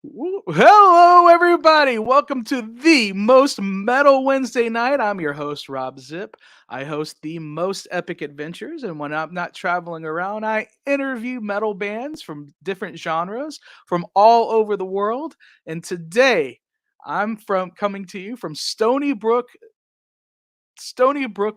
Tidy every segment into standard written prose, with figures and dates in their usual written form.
Hello, everybody. Welcome to the most metal Wednesday night. I'm your host, Robb Zipp. I host the most epic adventures, and when I'm not traveling around, I interview metal bands from different genres from all over the world. And today, I'm from coming to you from Stony Brook,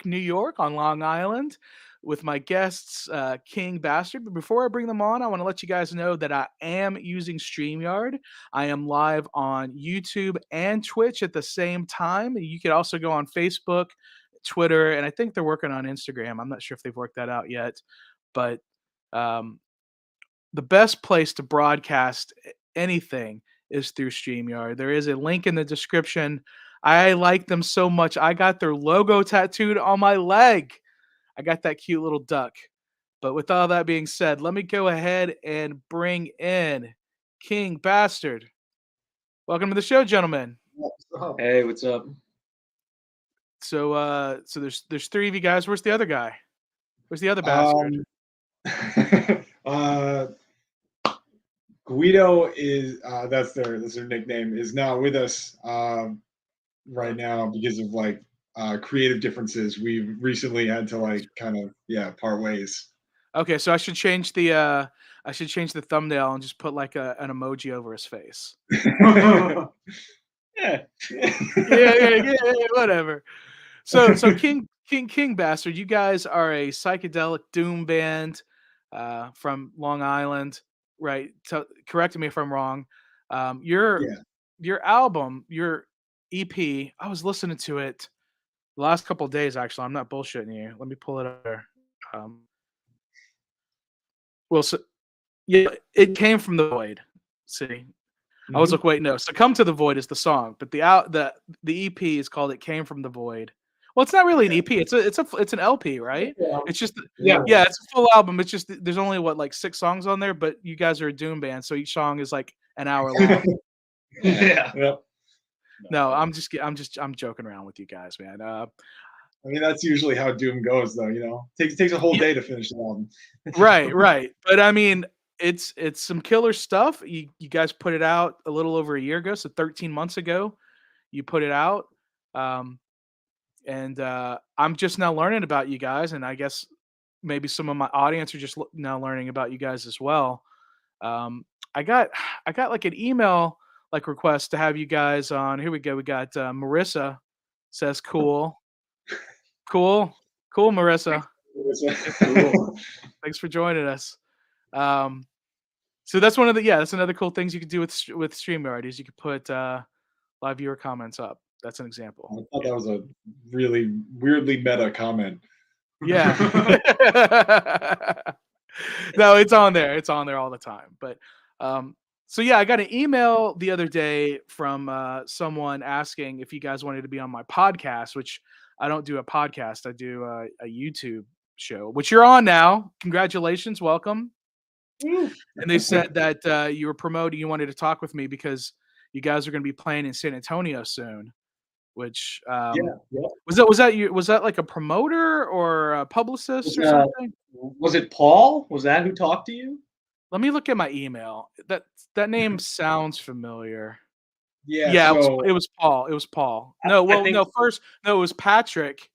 New York, on Long Island, with my guests, King Bastard. But before I bring them on, I want to let you guys know that I am using StreamYard. I am live on YouTube and Twitch at the same time. You could also go on Facebook, Twitter, and I think they're working on Instagram. I'm not sure if they've worked that out yet, but um, the best place to broadcast anything is through StreamYard. There is a link in the description. I like them so much. I got their logo tattooed on my leg. I got that cute little duck. But with all that being said, let me go ahead and bring in King Bastard. Welcome to the show, gentlemen. Hey, what's up? So there's three of you guys. Where's the other guy? Where's the other bastard? uh, Guido is that's their nickname, is not with us right now because of creative differences. We've recently had to part ways. Okay, so I should change the thumbnail and just put like an emoji over his face. Yeah. yeah, whatever. So King Bastard, you guys are a psychedelic doom band from Long Island, right? Correct me if I'm wrong. Your album, your EP, I was listening to it the last couple of days. Actually, I'm not bullshitting you. Let me pull it up there. Well, so yeah, it came from the void. See, I was like, wait, no. "Succumb to the Void" is the song, but the EP is called "It Came from the Void." Well, it's not really an EP. It's an LP, right? Yeah. It's just Yeah. it's a full album. It's just there's only what, like 6 songs on there, but you guys are a doom band, so each song is like an hour long. Yeah. Yep. No, I'm joking around with you guys, man. I mean, that's usually how doom goes, though. Takes a whole day to finish the album. Right. But I mean, it's some killer stuff. You guys put it out a little over a year ago, so 13 months ago, you put it out. And I'm just now learning about you guys, and I guess maybe some of my audience are just now learning about you guys as well. I got like an email like request to have you guys on. Here we go. We got Marissa says cool, Marissa. Cool. Thanks for joining us. So that's that's another cool things you could do with StreamYard is you could put live viewer comments up. That's an example. I thought that was a really weirdly meta comment. Yeah. No, it's on there. It's on there all the time. But so yeah, I got an email the other day from someone asking if you guys wanted to be on my podcast, which I don't do a podcast. I do a YouTube show, which you're on now. Congratulations, welcome. And they said that you were promoting. You wanted to talk with me because you guys are going to be playing in San Antonio soon. Which was that like a promoter or a publicist or something? Was it Paul? Was that who talked to you? Let me look at my email. That name sounds familiar. Yeah, it was Paul. It was Paul. No, it was Patrick.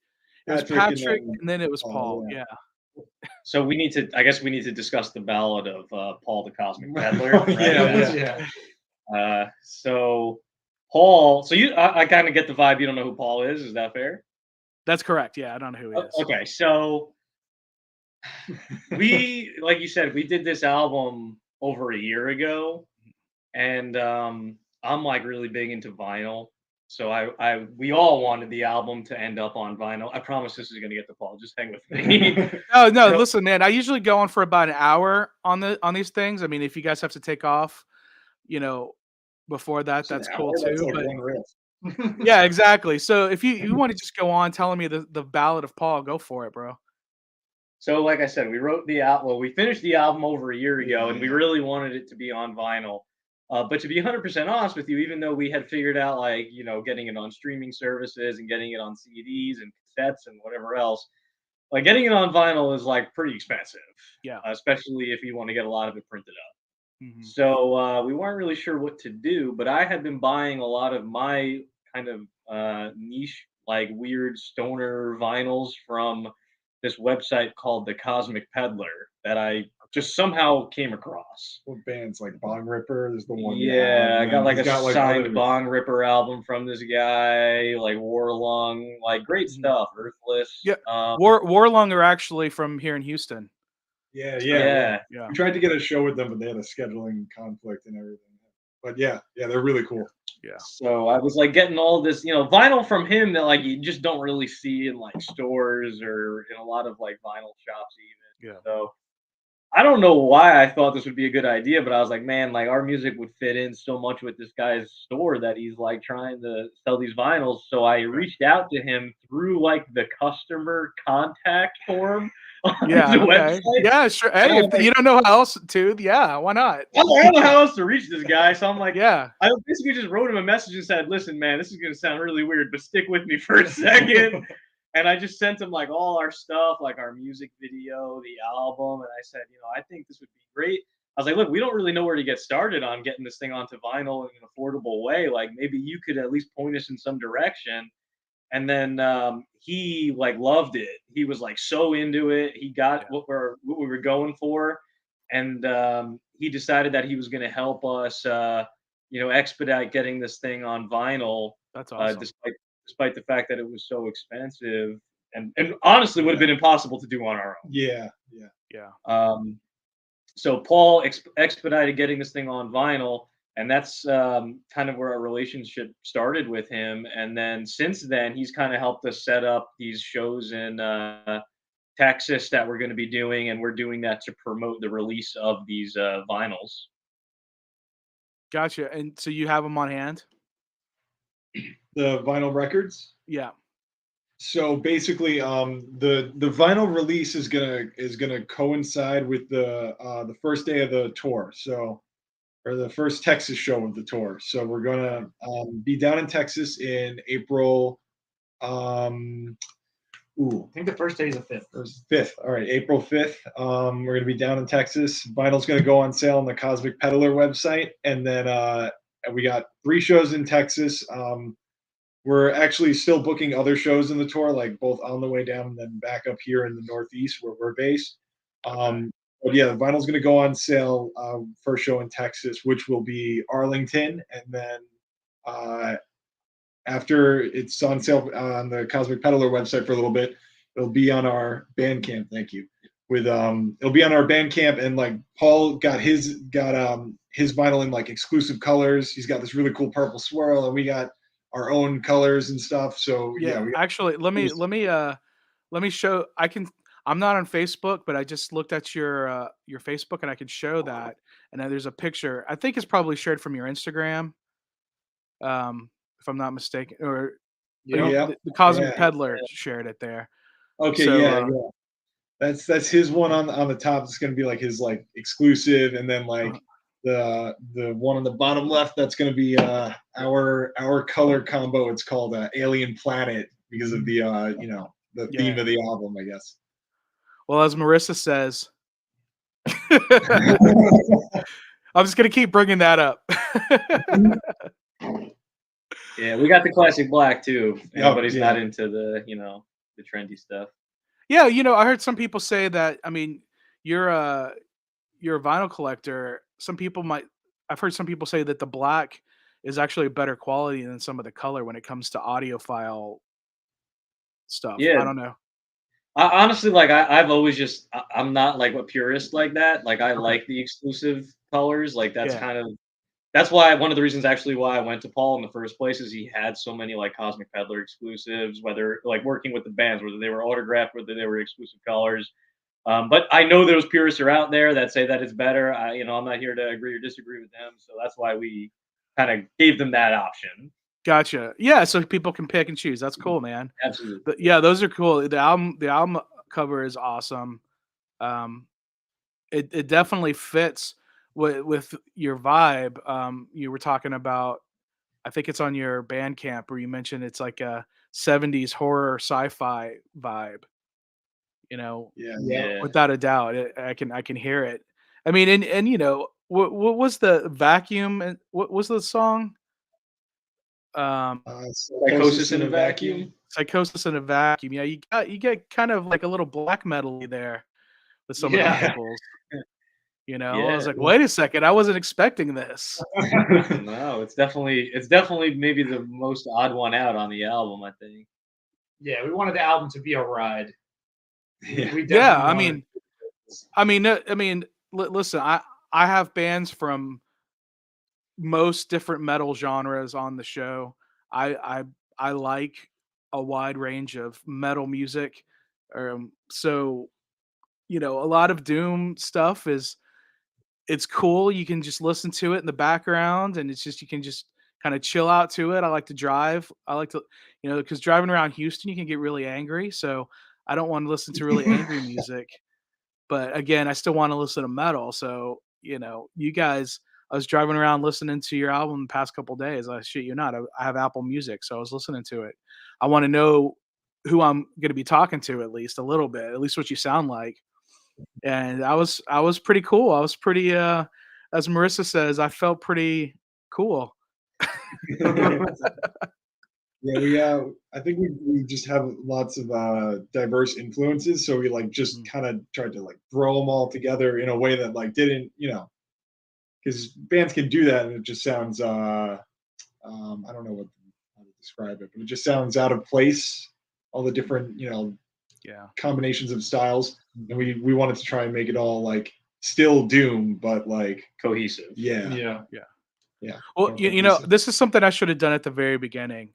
It was Patrick, and then it was Paul. Yeah. So I guess we need to discuss the ballad of Paul the Cosmic Peddler. Right? So Paul, I kind of get the vibe you don't know who Paul is. Is that fair? That's correct. Yeah, I don't know who he is. Okay, so like you said, we did this album over a year ago, and I'm like really big into vinyl. So we all wanted the album to end up on vinyl. I promise this is gonna get to Paul. Just hang with me. No, listen, man. I usually go on for about an hour on these things. I mean, if you guys have to take off, before that, that's cool too. But yeah, exactly. So if you want to just go on telling me the ballad of Paul, go for it, bro. So like I said, we finished the album over a year ago, and we really wanted it to be on vinyl. But to be 100% honest with you, even though we had figured out getting it on streaming services and getting it on CDs and cassettes and whatever else, like getting it on vinyl is like pretty expensive. Yeah. Especially if you want to get a lot of it printed up. Mhm. So we weren't really sure what to do, but I had been buying a lot of my kind of niche, like weird stoner vinyls from this website called the Cosmic Peddler that I Okay. just somehow came across. What bands like Bong Ripper is the one, yeah, Yeah, I and got then like he's a got like signed other, Bong Ripper album from this guy, like Warlung, like great Mhm. stuff, Earthless. Yeah, Warlung are actually from here in Houston. yeah, yeah, yeah. Yeah, Yeah. We tried to get a show with them, but they had a scheduling conflict and everything. But yeah, yeah, they're really cool. Yeah. so I was like getting all this, vinyl from him that like you just don't really see in like stores or in a lot of like vinyl shops even. Yeah. So I don't know why I thought this would be a good idea, but I was like, man, like our music would fit in so much with this guy's store that he's like trying to sell these vinyls. So I Right. reached out to him through like the customer contact form on the Yeah, okay. website. Yeah, sure. And Hey, I'm if like, you don't know how else to, yeah, why not? I don't know how else to reach this guy. So I'm like, Yeah. I basically just wrote him a message and said, listen, man, this is going to sound really weird, but stick with me for a second. And I just sent him like all our stuff, like our music video, the album. And I said, I think this would be great. I was like, look, we don't really know where to get started on getting this thing onto vinyl in an affordable way. Like maybe you could at least point us in some direction. And then he like loved it. He was like so into it. He got Yeah. what we were going for, and he decided that he was going to help us, expedite getting this thing on vinyl, That's awesome. despite the fact that it was so expensive, and honestly would have Yeah, been impossible to do on our own. yeah, yeah. Yeah. So Paul expedited getting this thing on vinyl, and that's kind of where our relationship started with him. And then since then, he's kind of helped us set up these shows in Texas that we're going to be doing, and we're doing that to promote the release of these vinyls. Gotcha. And so you have them on hand? The vinyl records. Yeah. So basically, the vinyl release is gonna coincide with the first day of the tour. So, or the first Texas show of the tour. So we're Okay. gonna be down in Texas in April. Um, ooh, I think the first day is the 5th. it was 5th. All right, April 5th. We're gonna be down in Texas. Vinyl's gonna go on sale on the Cosmic Peddler website, and then we got 3 shows in Texas. We're actually still booking other shows in the tour, like both on the way down and then back up here in the Northeast where we're based. Okay. But yeah, the vinyl's going to go on sale. First show in Texas, which will be Arlington, and then uh, after it's on sale on the Cosmic Peddler website for a little bit, it'll be on our Bandcamp. Thank you. With it'll be on our Bandcamp, and like Paul got his vinyl in like exclusive colors. He's got this really cool purple swirl, and we got our own colors and stuff. So yeah, Yeah. we got Actually, let me show. I'm not on Facebook, but I just looked at your Facebook and I can show that. And then there's a picture. I think it's probably shared from your Instagram, if I'm not mistaken. Or Yep. yeah, the Cosmic yeah. Peddler shared it there. Okay, So yeah, yeah. That's his one on the top. It's gonna be like his like exclusive, and then uh, like the one on the bottom left. That's gonna be our color combo. It's called Alien Planet because of the the theme yeah. of the album, I guess. Well, as Marissa says, I'm just gonna keep bringing that up. Yeah, we got the classic black too. If Oh anybody's yeah, not into the trendy stuff. Yeah, I heard some people say that. I mean, you're a you're a vinyl collector. I've heard some people say that the black is actually a better quality than some of the color when it comes to audiophile stuff. Yeah, I don't know. honestly, like I've always I'm not like a purist like that. Like I Okay. like the exclusive colors. Like Yeah. that's why one of the reasons actually why I went to Paul in the first place is he had so many like Cosmic Peddler exclusives, whether like working with the bands, whether they were autographed, whether they were exclusive colors. But I know those purists are out there that say that it's better. I'm not here to agree or disagree with them, so that's why we kind of gave them that option. Gotcha. Yeah, so people can pick and choose. That's cool, man. Absolutely. But yeah, those are cool. The album cover is awesome. Um, it definitely fits with your vibe. You were talking about, I think it's on your Bandcamp where you mentioned it's like a 70s horror sci-fi vibe, you know, yeah, Yeah. Yeah. without a doubt. I can hear it. I mean, and what was the vacuum? And what was the song? Um, Psychosis in a Vacuum. Psychosis in a Vacuum. Yeah, you get kind of like a little black metal there with some of the Yeah. vocals. You know, I Yeah. was like, wait a second, I wasn't expecting this. No, it's definitely maybe the most odd one out on the album, I think. Yeah, we wanted the album to be a ride. Yeah. We Yeah, definitely I mean, listen, I have bands from most different metal genres on the show. I like a wide range of metal music. So you know, a lot of doom stuff is it's cool. You can just listen to it in the background, and it's just you can just kind of chill out to it. I like to drive. I like to, you know, because driving around Houston, you can get really angry. So I don't want to listen to really angry music. But again, I still want to listen to metal. So you know, you guys, I was driving around listening to your album the past couple days. I shit you not. I have Apple Music, so I was listening to it. I want to know who I'm going to be talking to at least a little bit, at least what you sound like. And I was pretty cool. I was pretty as Marissa says, I felt pretty cool. Yeah, I think we just have lots of diverse influences, so we like just kind of tried to like throw them all together in a way that like didn't, you know, because bands can do that and it just sounds I don't know how to describe it, but it just sounds out of place. All the different, you know, Yeah. combinations of styles, and we wanted to try and make it all like still doom, but like Cohesive. yeah, Yeah. Well, more you know, cohesive. this is something I should have done at the very beginning,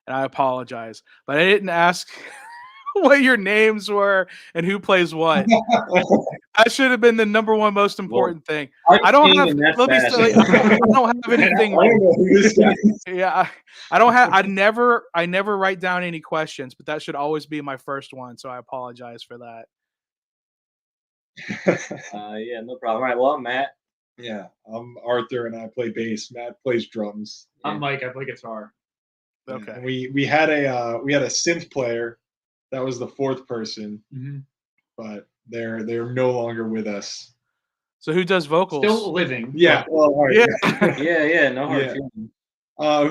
and I apologize, but I didn't ask what your names were and who plays what. That should have been the number one most important thing. I don't have. Let me say, I don't have anything. I don't know who this guy is. Yeah, I don't have. I never write down any questions, but that should always be my first one. So I apologize for that. Yeah, no problem. All right, well, I'm Matt. Yeah, I'm Arthur and I play bass. Matt plays drums. I'm Mike. I play guitar. Yeah, Okay. and we had a synth player. That was the fourth person, but they're no longer with us. So who does vocals? Still living. Yeah. Well, all right. Yeah. Yeah, no hard Yeah. feelings.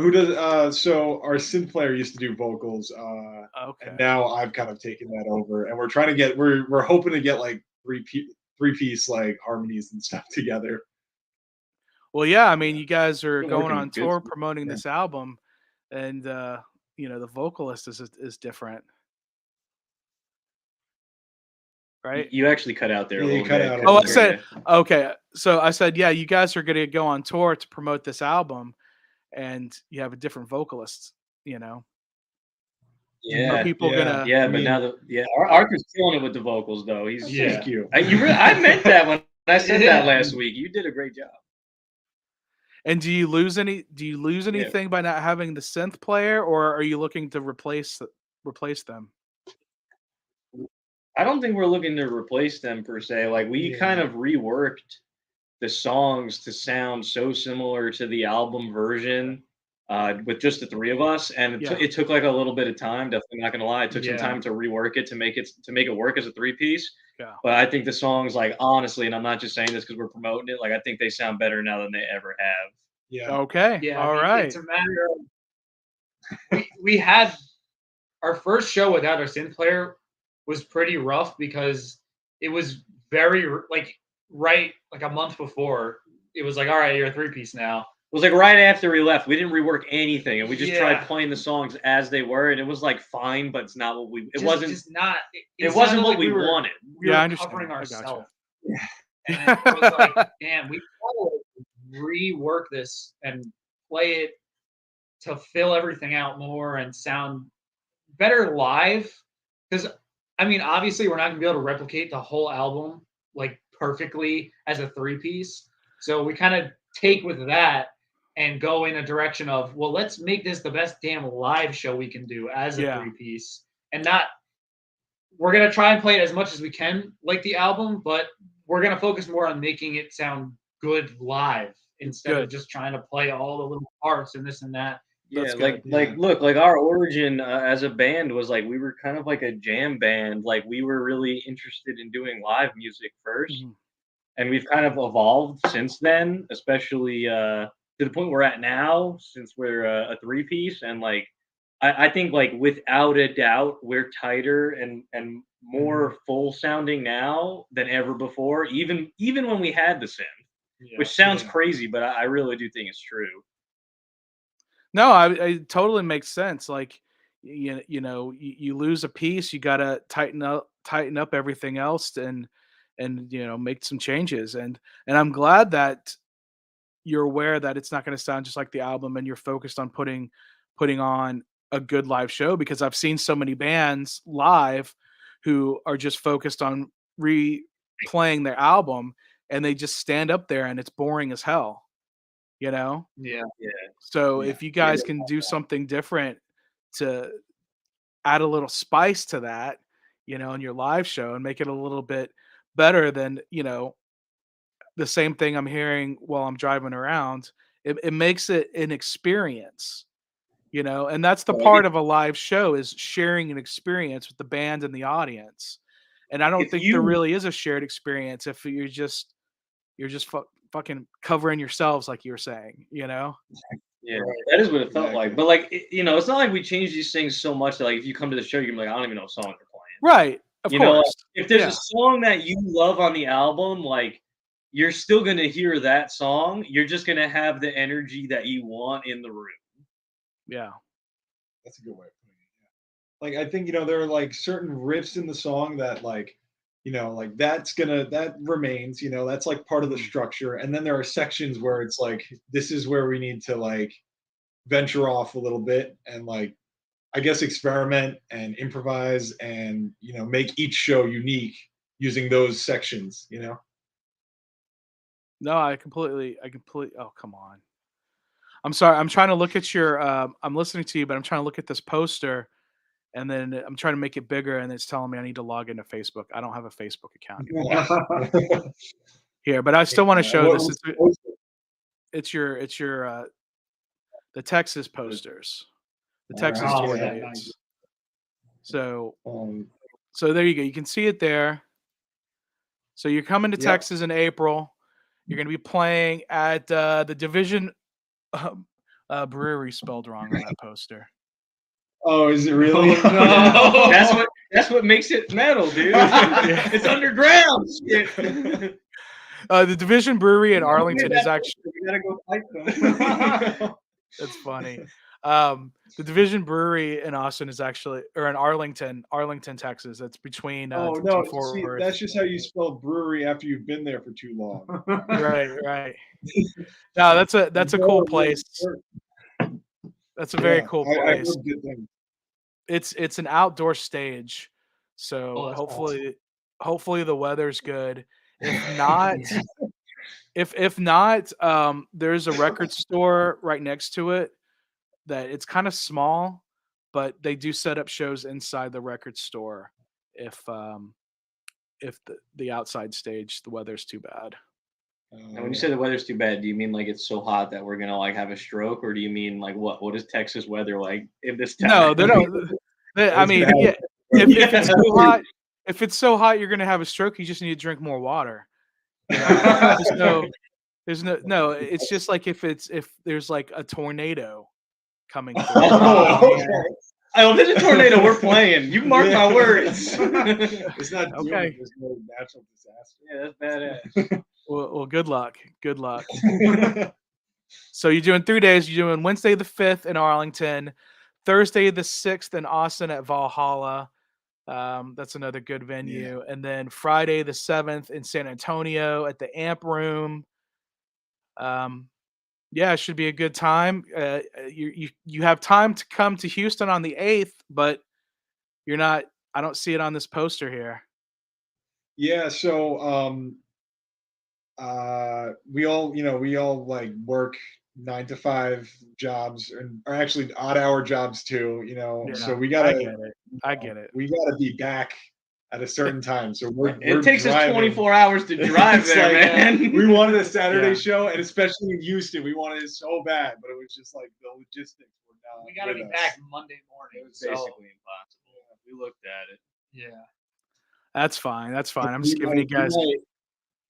Who does? So our synth player used to do vocals, Okay. and now I've kind of taken that over, and we're trying to get we're hoping to get like three piece like harmonies and stuff together. Well, yeah. I mean, you guys are Been going working on good. tour promoting Yeah. this album, and you know the vocalist is different, right? You actually cut out there a Yeah, you little cut bit. out a Oh, I little said okay. So I said, yeah, you guys are going to go on tour to promote this album, and you have a different vocalist. You know, Yeah, are people gonna? yeah, I but mean- now Arthur's killing it with the vocals though. He's Thank you. I meant that when I said that last week. You did a great job. And do you lose anything by not having the synth player, or are you looking to replace them? I don't think we're looking to replace them per se. Like we Yeah. kind of reworked the songs to sound so similar to the album version with just the three of us, and Yeah. it took like a little bit of time. Definitely not gonna lie, it took some Yeah. time to rework it to make it work as a three piece. Yeah. But I think the songs, like honestly, and I'm not just saying this because we're promoting it, like I think they sound better now than they ever have. Yeah. Okay. Yeah. All I mean, right. It's a matter of we had our first show without our synth player was pretty rough because it was very like a month before it was like, all right, you're a three piece now. It was like right after we left. We didn't rework anything, and we just tried Yeah. playing the songs as they were, and it was like fine, but it's not what we. It Just- wasn't. just not. It wasn't sounded what like we were- wanted. We Yeah, I were understand. covering I gotcha. ourselves. Yeah. And it was like, damn, we gotta rework this and play it to fill everything out more and sound better live. Because I mean, obviously, we're not gonna be able to replicate the whole album like perfectly as a three piece. So we kind of take with that and go in a direction of, well, let's make this the best damn live show we can do as a Yeah. three piece, and not. We're gonna try and play it as much as we can, like the album, but we're gonna focus more on making it sound good live instead Good. of just trying to play all the little parts and this and that. Yeah, That's like good, yeah. look, like our origin as a band was like we were kind of like a jam band. Like we were really interested in doing live music 1st. Mhm. and we've kind of evolved since then, especially to the point we're at now, since we're a three-piece, and like I think like without a doubt we're tighter and more full sounding now than ever before, even when we had the synth, Yeah. which sounds Yeah. crazy, but I really do think it's true. No, it totally makes sense. Like, you lose a piece, you gotta tighten up everything else, and make some changes. And I'm glad that you're aware that it's not going to sound just like the album, and you're focused on putting on a good live show, because I've seen so many bands live who are just focused on replaying their album, and they just stand up there and it's boring as hell, you know? Yeah. Yeah, So Yeah. if you guys can do something different to add a little spice to that, in your live show, and make it a little bit better than, the same thing I'm hearing while I'm driving around, it makes it an experience, and that's the well, I part guess of a live show, is sharing an experience with the band and the audience. And I don't if think there you really is a shared experience if you're just fucking covering yourselves, like you were saying. Yeah, Right. that is what it felt Exactly. like. But like, it's not like we changed these things so much that like if you come to the show, you're gonna be like, I don't even know what song they're playing. Right, of Like, course. if there's a Yeah, song that you love on the album, like you're still gonna hear that song. You're just gonna have the energy that you want in the room. yeah. That's a good way of putting it. Yeah. Like I think there are like certain riffs in the song that like like that remains. That's like part of the structure. And then there are sections where it's like this is where we need to like venture off a little bit and like I guess experiment and improvise and make each show unique using those sections. No, I completely. Oh, come on. I'm sorry. I'm trying to look at your. I'm listening to you, but I'm trying to look at this poster, and then I'm trying to make it bigger, and it's telling me I need to log into Facebook. I don't have a Facebook account anymore here, but I still want to show What this. was It's the poster? it's your the Texas posters, the All Texas right, Oh tour yeah. yeah. Nice. dates. So Um, so there you go. You can see it there. So you're coming to yep. Texas in April. You're going to be playing at the Division um, Brewery, spelled wrong on that poster. Oh, is it really? Oh, no. That's what makes it metal, dude. Yeah. It's underground shit. The Division Brewery in We Arlington is actually gotta go fight them. that's funny. The Division Brewery in Austin is actually, or in Arlington, Texas. It's between Oh Dalton no! and Fort See, Worth. that's just how you spell brewery after you've been there for too long. Right, right. No, that's a cool place. Yeah, That's a very cool I've place. heard good things. It's an outdoor stage, Oh, so that's hopefully the weather's good. If not, if not, there's a record store right next to it that it's kind of small, but they do set up shows inside the record store if the outside stage, the weather's too bad. And when you say the weather's too bad, do you mean like it's so hot that we're gonna like have a stroke, or do you mean like what? What is Texas weather like in this No, time? they don't. I It's mean, bad. yeah, if it's Yeah. too hot, if it's so hot, you're gonna have a stroke. You just need to drink more water. There's no. It's just like if there's like a tornado coming through. Oh, Okay. if there's a tornado, we're playing. You mark my words. It's not doom. Okay. There's no natural disaster. Yeah, that's badass. Well, good luck. Good luck. So you're doing 3 days. You're doing Wednesday the 5th in Arlington, Thursday the 6th in Austin at Valhalla. That's another good venue. And then Friday the 7th in San Antonio at the Amp Room. Yeah, it should be a good time. You have time to come to Houston on the 8th, but you're not. I don't see it on this poster here. Yeah, so we all like work 9 to 5 jobs or actually odd hour jobs too, so Yeah, we I gotta get it. I get it. we gotta be back at a certain time. So we're It takes us driving. 24 hours to drive It's there, like, man. we wanted a Saturday Yeah. show, and especially in Houston, we wanted it so bad, but it was just like the logistics were not. We gotta with be us. back Monday It morning. was So basically impossible. We looked at it. yeah. That's fine. That's fine. I'm We just giving you might, we guys. might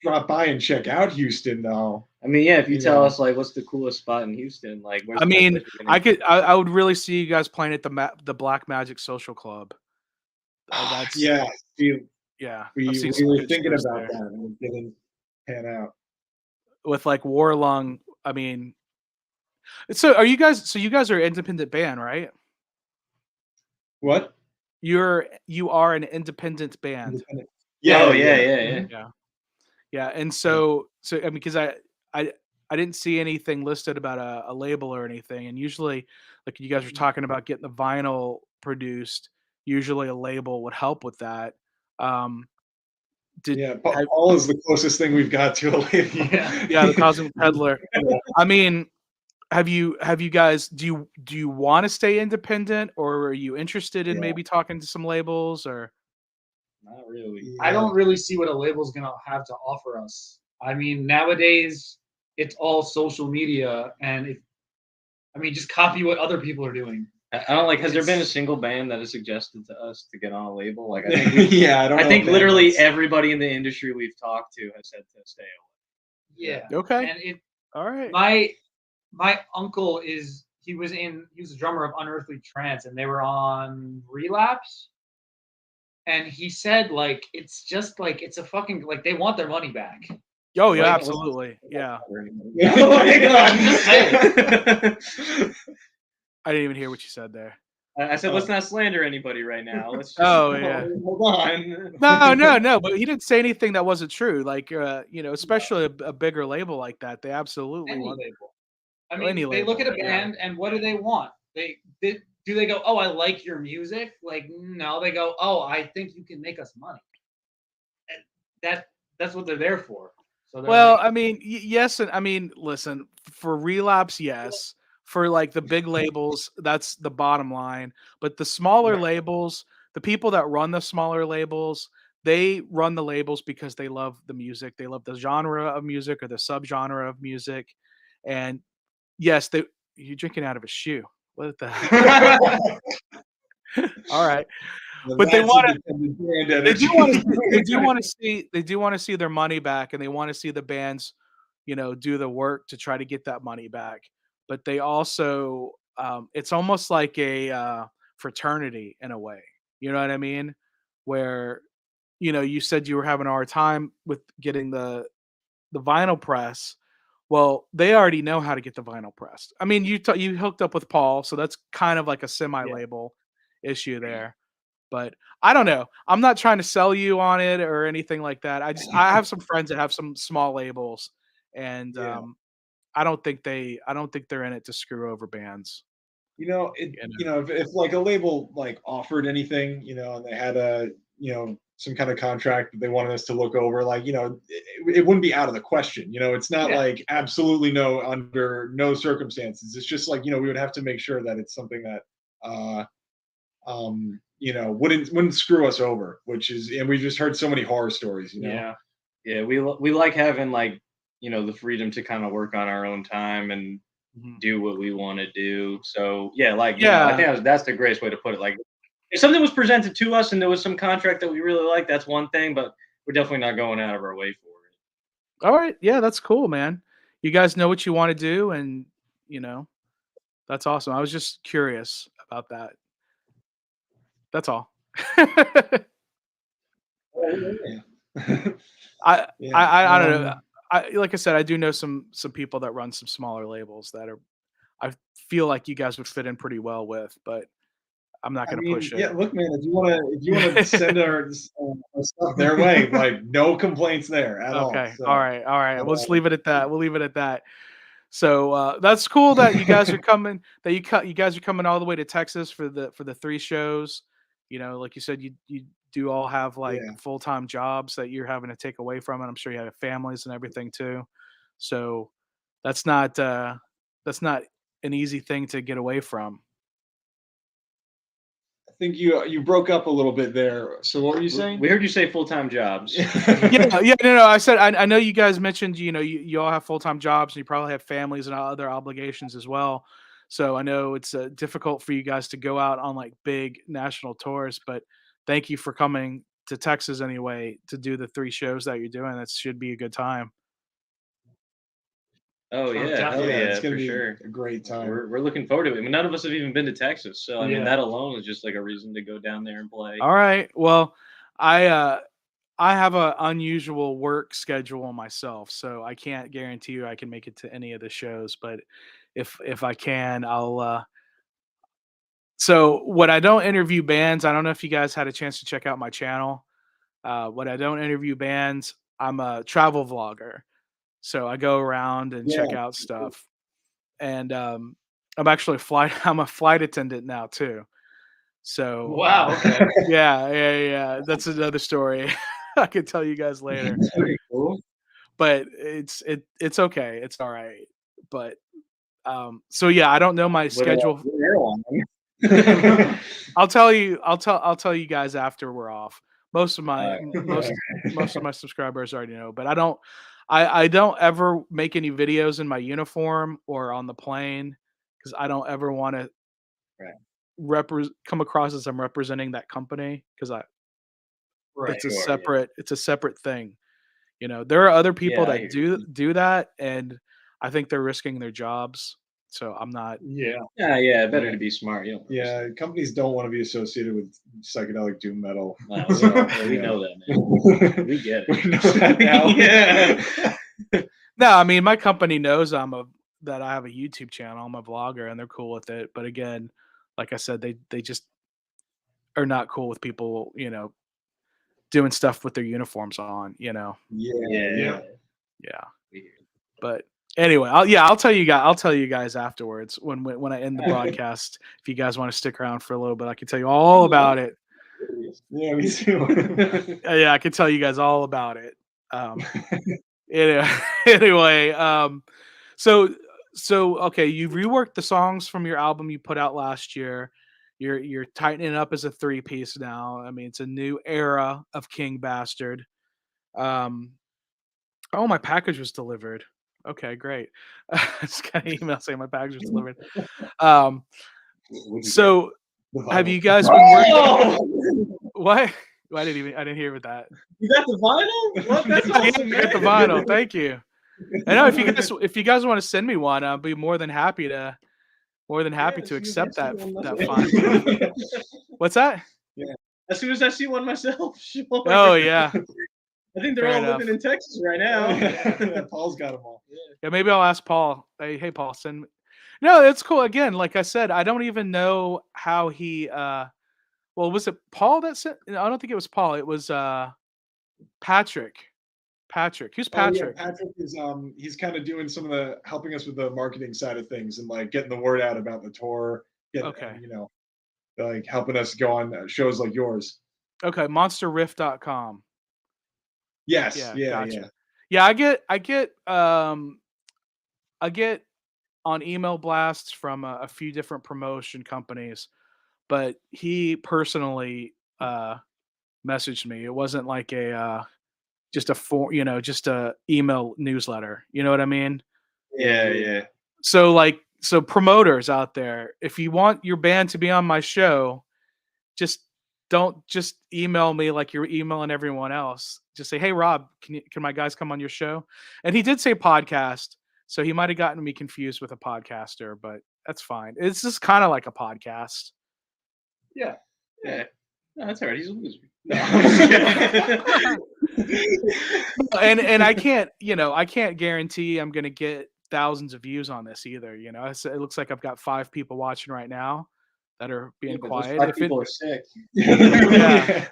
drop by and check out Houston, though. I mean, yeah, if you You tell know. us like what's the coolest spot in Houston, like where's I the best mean, place we can I would really see you guys playing at the Black Magic Social Club. That's Yeah, yeah. I've we seen some were good thinking shows about there that, and it didn't pan out. with like Warlung. I mean, so are you guys? So you guys are an independent band, right? What? You are an independent band. Independent. Oh Yeah, yeah, yeah. yeah, yeah. Mhm. Yeah. Yeah, and Yeah. so I mean, because I I didn't see anything listed about a label or anything, and usually, like you guys were talking about getting the vinyl produced, usually a label would help with that. Um, did Yeah, have, Paul is the closest thing we've got to a lady. Yeah. yeah, the Cosmic Peddler. Yeah. I mean, have you guys do you want to stay independent, or are you interested in Yeah. maybe talking to some labels or? Not really. I Yeah. don't really see what a label's gonna have to offer us. I mean, nowadays it's all social media, and I mean, just copy what other people are doing. I don't like. Has there been a It's- single band that has suggested to us to get on a label? Like, I think Yeah, I don't I know think if literally that's- everybody in the industry we've talked to has said to stay away. Yeah, Okay, and it all right. my uncle he was a drummer of Unearthly Trance, and they were on Relapse, and he said like it's just like it's a fucking like they want their money back. Oh yeah, Like, absolutely. Yeah, Oh my God. just saying. I didn't even hear what you said there. I said, let's not slander anybody right now. Let's just Oh, yeah. hold on. No, but he didn't say anything that wasn't true. Like, you know, especially a bigger label like that, they absolutely Any want. label. I Any mean, they look at a label, yeah. band and what do they want? Do they go, "Oh, I like your music"? Like, no, they go, "Oh, I think you can make us money." And that's what they're there for. So they're Well, like, I mean, yes, and I mean, listen, for Relapse, yes. For like the big labels, that's the bottom line. But the smaller Right. labels, the people that run the smaller labels, they run the labels because they love the music. They love the genre of music or the subgenre of music. And yes, you're drinking out of a shoe. What the all right. Well, But they that's want independent brand they do energy. want to they do want to see their money back, and they want to see the bands, you know, do the work to try to get that money back. But they also it's almost like a fraternity in a way. You know what I mean? Where you know, you said you were having a hard time with getting the vinyl press. Well, they already know how to get the vinyl pressed. I mean, you hooked up with Paul, so that's kind of like a semi yeah. label issue there. But I don't know. I'm not trying to sell you on it or anything like that. I have some friends that have some small labels, and Yeah. I don't think they're in it to screw over bands. You know, if like a label like offered anything, you know, and they had some kind of contract that they wanted us to look over, like, you know, it wouldn't be out of the question. You know, it's not Yeah. like absolutely no, under no circumstances. It's just like, you know, we would have to make sure that it's something that you know, wouldn't screw us over, and we've just heard so many horror stories, you know. Yeah. Yeah, we like having like, you know, the freedom to kind of work on our own time and Mhm. do what we want to do. So yeah, like you know, I Yeah. think that's the greatest way to put it. Like if something was presented to us and there was some contract that we really like, that's one thing, but we're definitely not going out of our way for it. All right. Yeah, that's cool, man. You guys know what you want to do, and you know that's awesome. I was just curious about that. That's all. Oh, yeah. I Yeah. I don't know. I like I said, I do know some people that run some smaller labels that are I feel like you guys would fit in pretty well with, but I'm not I gonna mean, push it. yeah. Look, man, if you wanna send our stuff their way, like no complaints there at all. Okay. So, All right. All right. but, We'll just leave it at that. We'll leave it at that. So that's cool that you guys are coming. That you guys are coming all the way to Texas for the 3 shows. You know, like you said, you do all have like yeah. full time jobs that you're having to take away from, and I'm sure you have families and everything too. So that's not an easy thing to get away from. I think you broke up a little bit there. So what were you saying? We heard you say full-time jobs. Yeah, no. I said I know you guys mentioned you know you all have full time jobs and you probably have families and other obligations as well. So I know it's difficult for you guys to go out on like big national tours, but thank you for coming to Texas anyway to do the 3 shows that you're doing. That should be a good time. Oh yeah, hell definitely. Yeah, yeah, it's gonna for be sure. a great time. We're looking forward to it. I mean, none of us have even been to Texas, so I mean Yeah. that alone is just like a reason to go down there and play. All right. Well, I have a unusual work schedule myself, so I can't guarantee you I can make it to any of the shows, but if I can, I'll so when I don't interview bands, I don't know if you guys had a chance to check out my channel. When I don't interview bands, I'm a travel vlogger. So I go around and Yeah. check out stuff. And I'm actually a flight I'm a flight attendant now too. So Wow. Okay. yeah. That's another story. I could tell you guys later. That's pretty cool. But it's okay. It's all right. But so yeah, I don't know my schedule. What airline? I'll tell you guys after we're off. Most of my Alright. most of my subscribers already know, but I don't ever make any videos in my uniform or on the plane because I don't ever want to Right. come across as I'm representing that company because Right. it's a Sure, yeah. separate thing. You know, there are other people Yeah, I that hear do that, and I think they're risking their jobs. So I'm not. Yeah. Yeah, better to be smart. You don't wanna Yeah, companies don't want to be associated with psychedelic doom metal. Wow, So, we yeah. know that, man. We get We it. know that now. Yeah. No, I mean my company knows that I have a YouTube channel. I'm a vlogger, and they're cool with it. But again, like I said, they just are not cool with people, doing stuff with their uniforms on. Yeah. Yeah. We hear it. But anyway, I'll tell you guys. I'll tell you guys afterwards when I end the broadcast. If you guys want to stick around for a little bit, I can tell you all about it. Yeah, me too. Yeah, I can tell you guys all about it. Anyway, so okay, you've reworked the songs from your album you put out last year. You're tightening it up as a 3-piece now. I mean, it's a new era of King Bastard. Oh, my package was delivered. Okay, great. I just got an email saying my package was delivered. So have you guys been working? Oh! What? I didn't hear with that. You got the vinyl? What? That's Yeah, awesome, I got the man. vinyl. Thank you. I know if you guys want to send me one, I'll be more than happy to accept that fine. What's that? As soon as I see one myself, sure. Oh yeah. I think they're Fair all enough. living in Texas right now. Yeah, Paul's got them all. Yeah, maybe I'll ask Paul. Hey Paul, send me. No, it's cool. Again, like I said, I don't even know how he well, was it Paul that sent? No, I don't think it was Paul. It was Patrick. Patrick. Who's Patrick? Oh, yeah, Patrick is he's kind of doing some of the helping us with the marketing side of things and like getting the word out about the tour. Okay. Like helping us go on shows like yours. Okay, monsterriff.com. Yes. Yeah, gotcha. Yeah. Yeah, I get on email blasts from a few different promotion companies, but he personally messaged me. It wasn't like a just a email newsletter. You know what I mean? Yeah. So promoters out there, if you want your band to be on my show, don't just email me like you're emailing everyone else. Just say, "Hey Rob, can my guys come on your show?" And he did say podcast, so he might have gotten me confused with a podcaster, but that's fine. It's just kind of like a podcast. Yeah. No, that's all right. He's a loser. No. And I can't guarantee I'm gonna get thousands of views on this either. It looks like I've got 5 people watching right now that are being quiet. Those 5 people are sick. Yeah.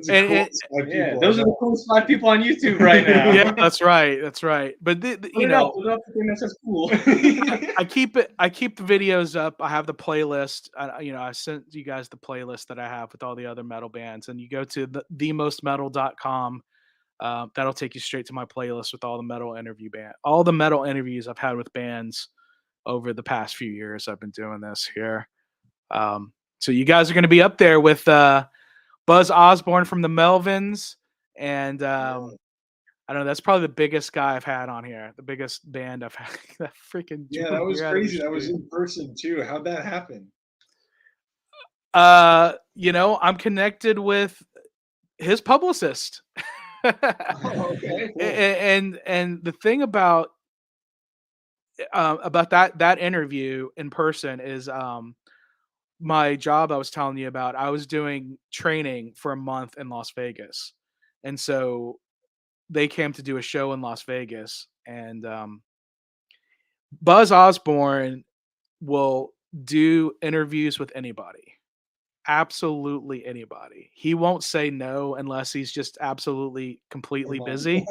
Those are the coolest 5 people on YouTube right now. Yeah, that's right. But Put it up that's cool. I keep the videos up. I have the playlist. I sent you guys the playlist that I have with all the other metal bands, and you go to themostmetal.com. That'll take you straight to my playlist with all the metal interviews I've had with bands over the past few years. I've been doing this here. So you guys are going to be up there with Buzz Osborne from the Melvins, and I don't know. That's probably the biggest guy I've had on here. The biggest band I've had. That freaking that was crazy. That was in person too. How'd that happen? I'm connected with his publicist. Oh, okay, cool. And the thing about that interview in person is my job I was telling you about. I was doing training for a month in Las Vegas, and so they came to do a show in Las Vegas, and Buzz Osborne will do interviews with anybody. Absolutely anybody. He won't say no unless he's just absolutely completely busy.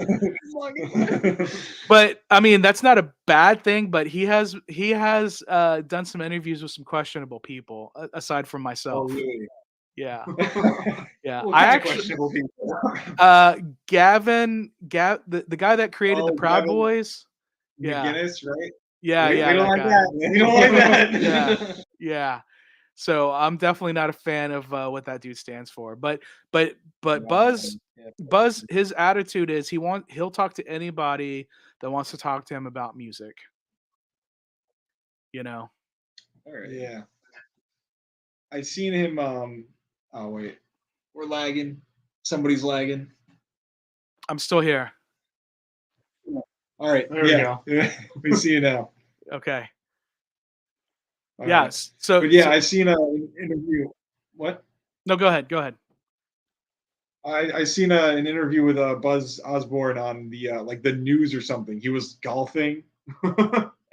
But I mean, that's not a bad thing, but he has done some interviews with some questionable people aside from Oh, myself. really? Yeah. Yeah. What I kind of actually questionable people? the guy that created the Oh, Proud Gavin Boys. Yeah. McGinnis, right? Yeah, We yeah, don't that like guy. that. We don't like that. Yeah. Yeah. So I'm definitely not a fan of what that dude stands for. But Buzz Yeah. Buzz his attitude is he'll talk to anybody that wants to talk to him about music, you know. All right. Yeah. I seen him. Oh wait, we're lagging. Somebody's lagging. I'm still here. All right. There we yeah. We see you now. Okay. All Yeah. right. So, But yeah, so I seen an interview. What? no, go ahead. Go ahead. I seen an interview with Buzz Osborne on the like the news or something. He was golfing. And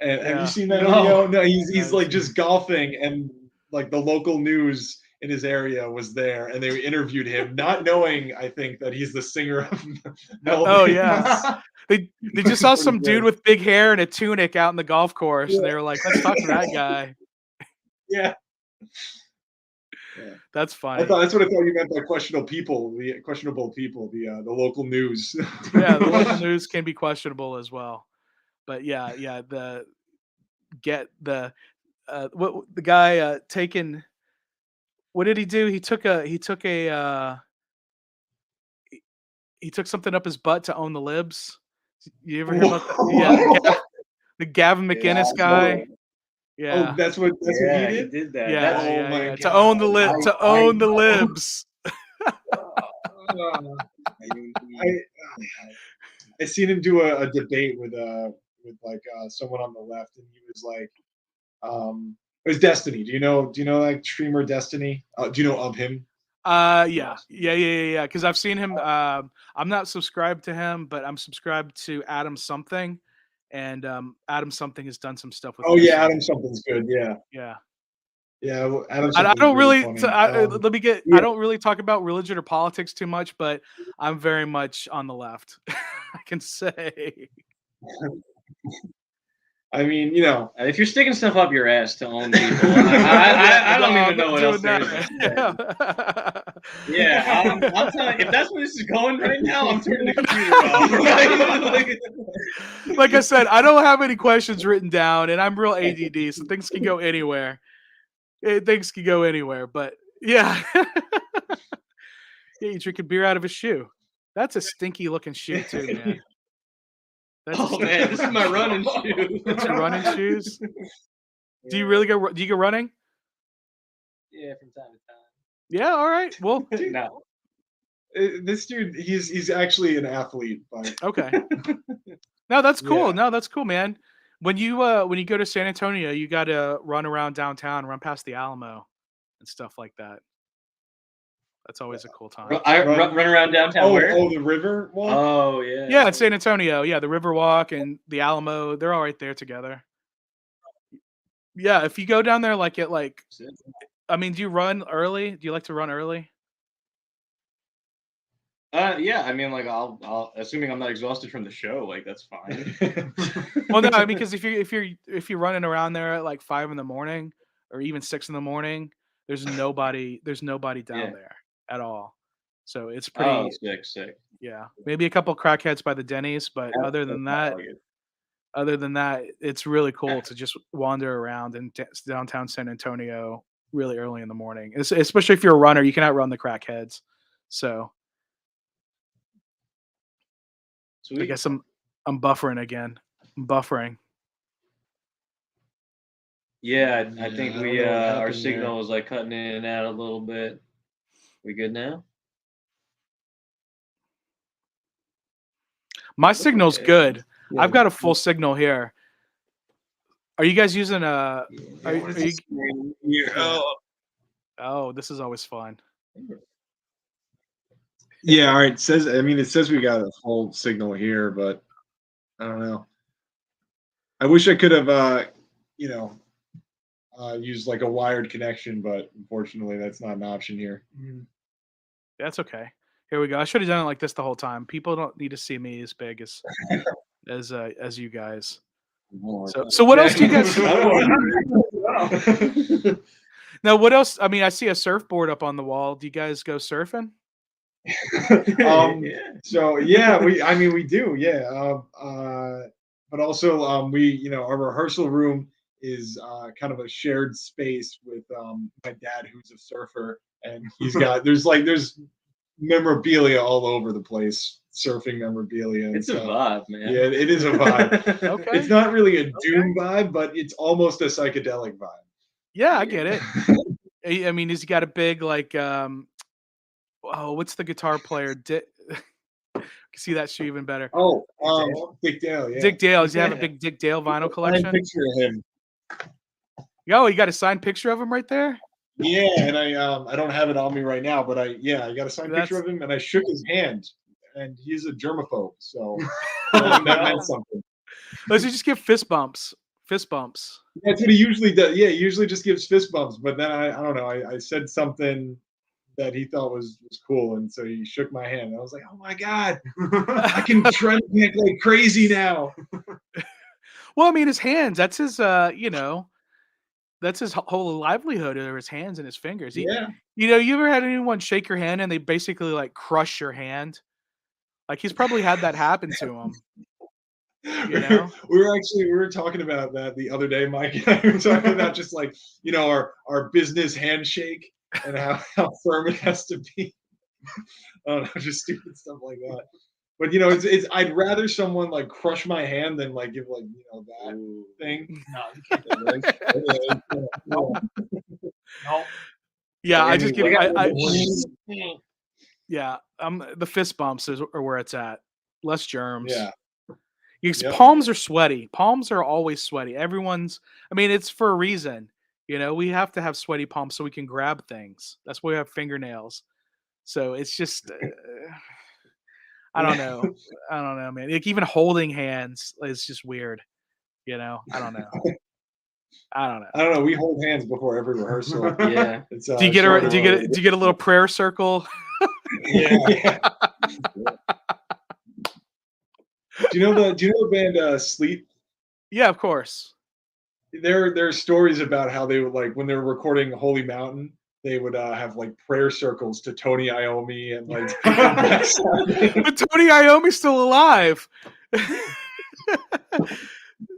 have you Yeah. seen that No. video? No, No, he's like just golfing, and like the local news in his area was there, and they interviewed him, not knowing, I think, that he's the singer of Melvin. Oh yeah. They just saw Pretty some dude good. with big hair and a tunic out in the golf course, and Yeah. they were like, "Let's talk to that guy." Yeah. Yeah. That's I funny. thought that's what I thought you meant by questionable people. The local news. Yeah, the local news can be questionable as well. But yeah, the guy taking what did he do? He took something up his butt to own the libs. You ever hear about that? Yeah, the Gavin Yeah, McInnes I guy. Oh, Yeah. that's what he Yeah, he did. did that. Yeah, That's, yeah, my yeah. To God. own the to own the libs. I seen him do a debate with like someone on the left, and he was like, it was Destiny. Do you know like streamer Destiny? Do you know of him? Yeah. Because I've seen him. I'm not subscribed to him, but I'm subscribed to Adam Something, and Adam Something has done some stuff with. Oh yeah, Destiny. Adam Something's good. Yeah, Yeah. yeah. Well, Adam I Something's don't really really. funny. Let me get. Yeah. I don't really talk about religion or politics too much, but I'm very much on the left. I can say. I mean, if you're sticking stuff up your ass to own people, I don't even know what else there is. that. Yeah, I'm telling you, if that's where this is going right now, I'm turning the computer off. Like I said, I don't have any questions written down, and I'm real ADD, so things can go anywhere. Things can go anywhere, but yeah. Yeah, you drinking beer out of a shoe. That's a stinky looking shoe too, man. Oh man, this is my running shoe. That's your running shoes. Do you really go? Do you go running? Yeah, from time to time. Yeah. All right. Well, No. this dude, he's actually an athlete, but okay. No, that's cool. Yeah. No, that's cool, man. When you go to San Antonio, you got to run around downtown, run past the Alamo, and stuff like that. That's always a cool time. Run around downtown. Where? The river walk? Oh yeah. Yeah, in San Antonio. Yeah, the Riverwalk and the Alamo, they're all right there together. Yeah, if you go down there I mean, do you run early? Do you like to run early? Yeah, I mean, like I'll assuming I'm not exhausted from the show, like that's fine. Well, no, I mean, because if you're running around there at like 5 in the morning or even 6 in the morning, there's nobody down there at all. So it's pretty. Oh, sick. Yeah, maybe a couple crackheads by the Denny's, but other than that, it's really cool to just wander around in downtown San Antonio really early in the morning. Especially if you're a runner, you can outrun the crackheads. So Sweet. I guess I'm buffering again. I'm buffering. Yeah, I think I don't we know what our happened signal there. was like cutting in and out a little bit. We good now? My signal's Okay. good. Yeah, I've got a full signal here. Are you guys using a? yeah, Are, what is are you? this name here? Yeah. Oh, this is always fun. Yeah, all right. It says, I mean, it says we got a full signal here, but I don't know. I wish I could have, you know, used like a wired connection, but unfortunately, that's not an option here. That's okay. Here we go. I should have done it like this the whole time. People don't need to see me as big as you guys. So what else do you guys? Now, what else? I mean, I see a surfboard up on the wall. Do you guys go surfing? So yeah, I mean, we do, yeah. But also, you know, our rehearsal room is kind of a shared space with my dad, who's a surfer, and there's memorabilia all over the place, surfing memorabilia. And It's a stuff. vibe, man. Yeah, it is a vibe. Okay. It's not really a doom vibe, but it's almost a psychedelic vibe. Yeah, I get it. I mean, he's got a big like what's the guitar player? See that shoe even better. Oh, Dick Dale, yeah. Dick Dale. Does he have a big Dick Dale vinyl Signed collection? picture of him. Yo, you got a signed picture of him right there? Yeah, and I don't have it on me right now, but I got a signed picture That's- of him, and I shook his hand, and he's a germaphobe, so that meant something. Let's just give fist bumps. Fist bumps. That's what he usually does. Yeah, he usually just gives fist bumps, but then I don't know. I said something that he thought was cool, and so he shook my hand. And I was like, oh my god, I can trend like crazy now. Well, I mean, his hands. That's his. You know, that's his whole livelihood. Are his hands and his fingers. Yeah. You know, you ever had anyone shake your hand and they basically like crush your hand? Like he's probably had that happen to him. You know? We were talking about that the other day, Mike. And I were talking about just like, you know, our business handshake and how firm it has to be. I don't know, just stupid stuff like that. But you know, it's I'd rather someone like crush my hand than like give like, you know, that thing. No. Yeah, I just give. Anyway. Yeah, the fist bumps are where it's at. Less germs. Yeah. Because Yep. palms are sweaty. Palms are always sweaty. Everyone's. I mean, it's for a reason. You know, we have to have sweaty palms so we can grab things. That's why we have fingernails. So it's just. I don't know. I don't know, man. Like even holding hands is just weird. You know, I don't know. I don't know. I don't know. We hold hands before every rehearsal. Yeah. It's, Do you get a do you get a little prayer circle? Yeah. Do you know the band Sleep? Yeah, of course. There are stories about how they would like when they were recording Holy Mountain, they would have like prayer circles to Tony Iommi and like But Tony Iommi's still alive.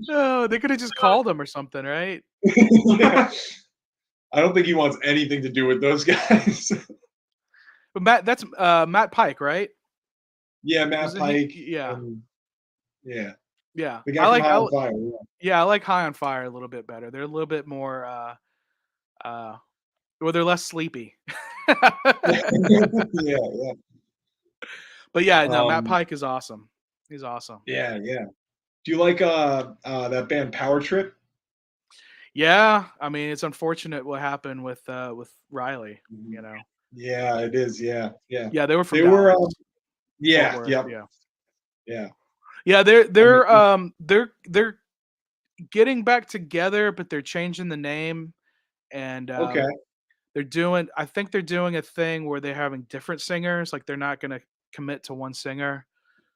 No, they could have just called him or something, right? Yeah. I don't think he wants anything to do with those guys. But that's Matt Pike, right? Yeah, Matt Isn't Pike. he- yeah. Yeah. Yeah. The guy from High on Fire. Yeah, I like High on Fire a little bit better. They're a little bit more well, they're less sleepy. Yeah. But yeah, no, Matt Um, Pike is awesome. He's awesome. Yeah. Do you like that band Power Trip? Yeah, I mean, it's unfortunate what happened with Riley, you know. Yeah, it is. Yeah. Yeah, they were from They were Dallas, yeah, Fort Worth, yep. yeah. Yeah. Yeah, they're getting back together, but they're changing the name and Okay. I think they're doing a thing where they're having different singers, like they're not going to commit to one singer.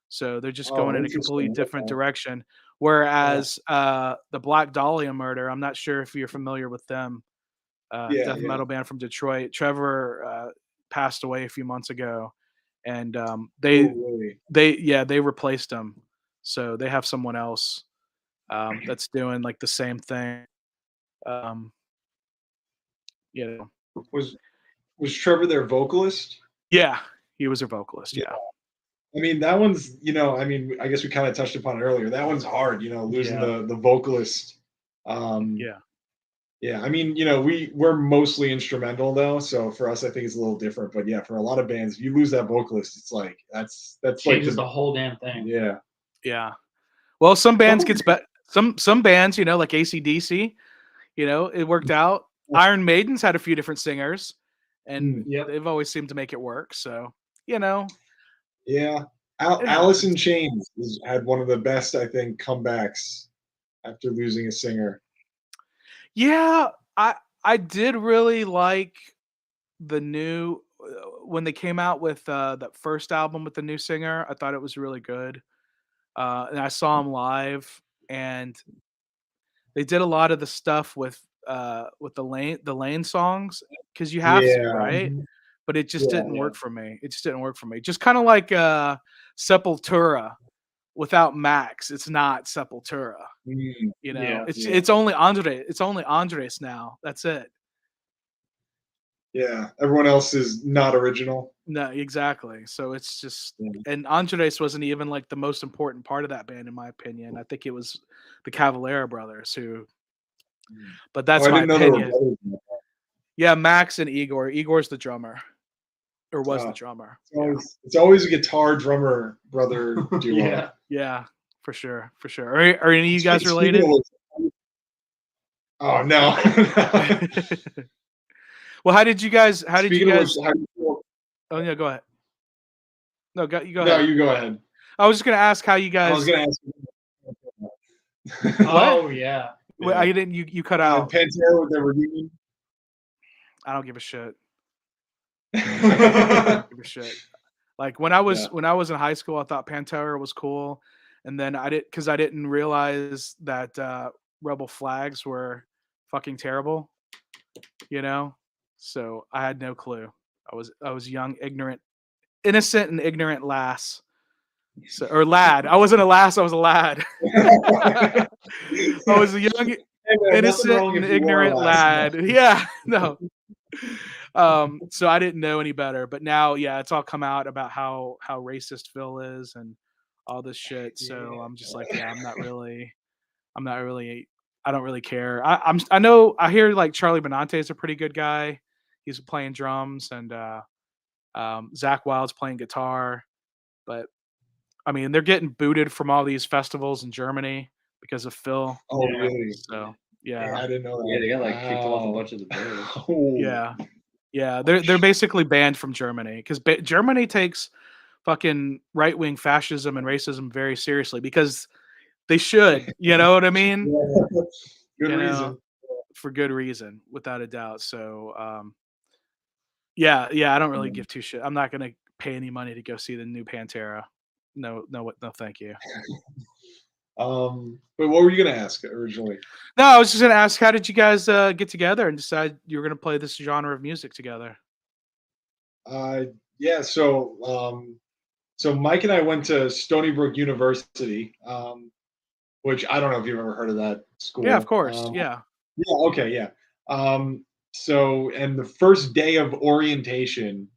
So they're just Oh, going in a interesting. completely different Okay. direction. Whereas the Black Dahlia Murder, I'm not sure if you're familiar with them. Yeah, Death yeah. metal band from Detroit. Trevor passed away a few months ago, and they Oh, really? they replaced him. So they have someone else that's doing like the same thing. You know, Was Trevor their vocalist? yeah, he was a vocalist. Yeah, I mean, that one's, you know, I mean, I guess we kind of touched upon it earlier. That one's hard, you know, losing the vocalist. yeah. Yeah, I mean, you know, we're mostly instrumental though, so for us, I think it's a little different. But yeah, for a lot of bands, if you lose that vocalist, it's like that's like Changes the whole damn thing. yeah, Yeah. Well, some bands gets better. Some bands, you know, like AC/DC, you know, it worked out. Iron Maiden's had a few different singers, and Yep. they've always seemed to make it work. So, you know, Yeah. it Alice in happens. Chains had one of the best, I think, comebacks after losing a singer. Yeah, I did really like the new when they came out with that first album with the new singer. I thought it was really good. And I saw him live, and they did a lot of the stuff with the Lane songs because you have to, Yeah. right? But it just Yeah. didn't work for me. It just didn't work for me. Just kind of like Sepultura without Max. It's not Sepultura. Mm, You know, Yeah. it's Yeah. it's only Andre. It's only Andres now. That's it. yeah. Everyone else is not original. No, exactly. So it's just, Yeah. and Andres wasn't even like the most important part of that band, in my opinion. I think it was the Cavalera brothers who, but Oh, that's I my didn't know there were opinion. brothers in that. Yeah, Max and Igor. Igor's the drummer, or was the Uh, drummer. it's always a guitar drummer brother duo. Yeah. Yeah, for sure, for sure. Are any of you guys Speaking related? of which- oh no. Well, how did you guys? How did you Speaking of which, guys? how do you feel? Oh yeah, go ahead. No, you go No, ahead. you go ahead. I was just gonna ask how you I was guys. gonna ask you. What? Oh yeah. Wait, I didn't. You cut out. Pantera with their reunion. I don't give a shit. I don't give a shit. Like when I was in high school, I thought Pantera was cool, and then I didn't realize that Rebel Flags were fucking terrible. You know, so I had no clue. I was young, ignorant, innocent, and ignorant lass. So, or lad. I wasn't a lass. I was a lad. I was a young, Hey, man, nothing innocent, wrong and if you wore a ignorant last lad. name. Yeah, no. So I didn't know any better, but now, yeah, it's all come out about how racist Phil is and all this shit. So I'm just like, yeah, I'm not really, I don't really care. I know, I hear like Charlie Benante is a pretty good guy. He's playing drums, and Zach Wild's playing guitar, but I mean, they're getting booted from all these festivals in Germany because of Phil. Oh, Yeah. really? So Yeah, yeah, I didn't know that. Yeah, they got like kicked off a Wow. bunch of the bears. Oh. yeah. Yeah, they're basically banned from Germany because Germany takes fucking right wing fascism and racism very seriously because they should. You know what I mean? Yeah. Good You know, reason. for good reason, without a doubt. So, yeah, I don't really give two shit. I'm not gonna pay any money to go see the new Pantera. No, thank you. But what were you gonna ask originally? No, I was just gonna ask, how did you guys get together and decide you were gonna play this genre of music together? Yeah, so Mike and I went to Stony Brook University, which I don't know if you've ever heard of that school. Yeah, of course. Yeah. Yeah, okay, yeah. So and the first day of orientation,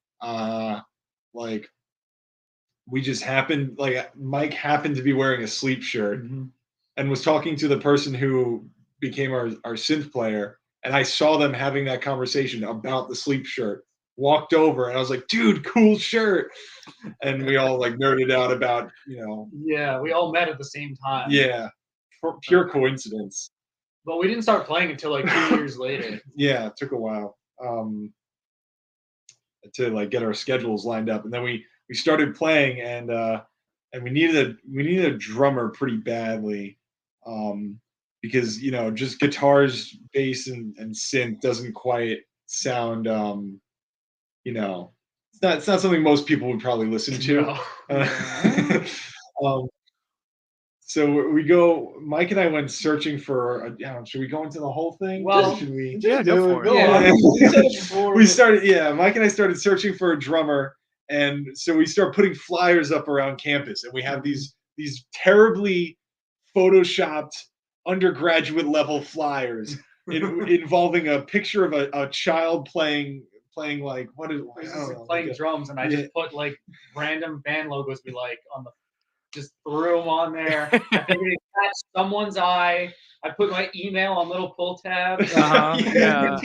like we just happened like Mike happened to be wearing a sleep shirt and was talking to the person who became our synth player, and I saw them having that conversation about the sleep shirt. Walked over and I was like, dude, cool shirt. And we all like nerded out about, Yeah. We all met at the same time. yeah, pure coincidence. But we didn't start playing until like 2 years later. Yeah, it took a while to like get our schedules lined up, and then we started playing, and we needed a drummer pretty badly, because just guitars, bass, and synth doesn't quite sound it's not something most people would probably listen to. Um, so Mike and I went searching for should we go into the whole thing? Well, Or should we? Yeah, go for it. Mike and I started searching for a drummer, and so we start putting flyers up around campus, and we have these terribly photoshopped undergraduate level flyers involving a picture of a child playing like what is I don't know, playing like drums, and I just put like random band logos we like on the, just threw them on there. I figured it catch someone's eye. I put my email on little pull tabs. Yeah.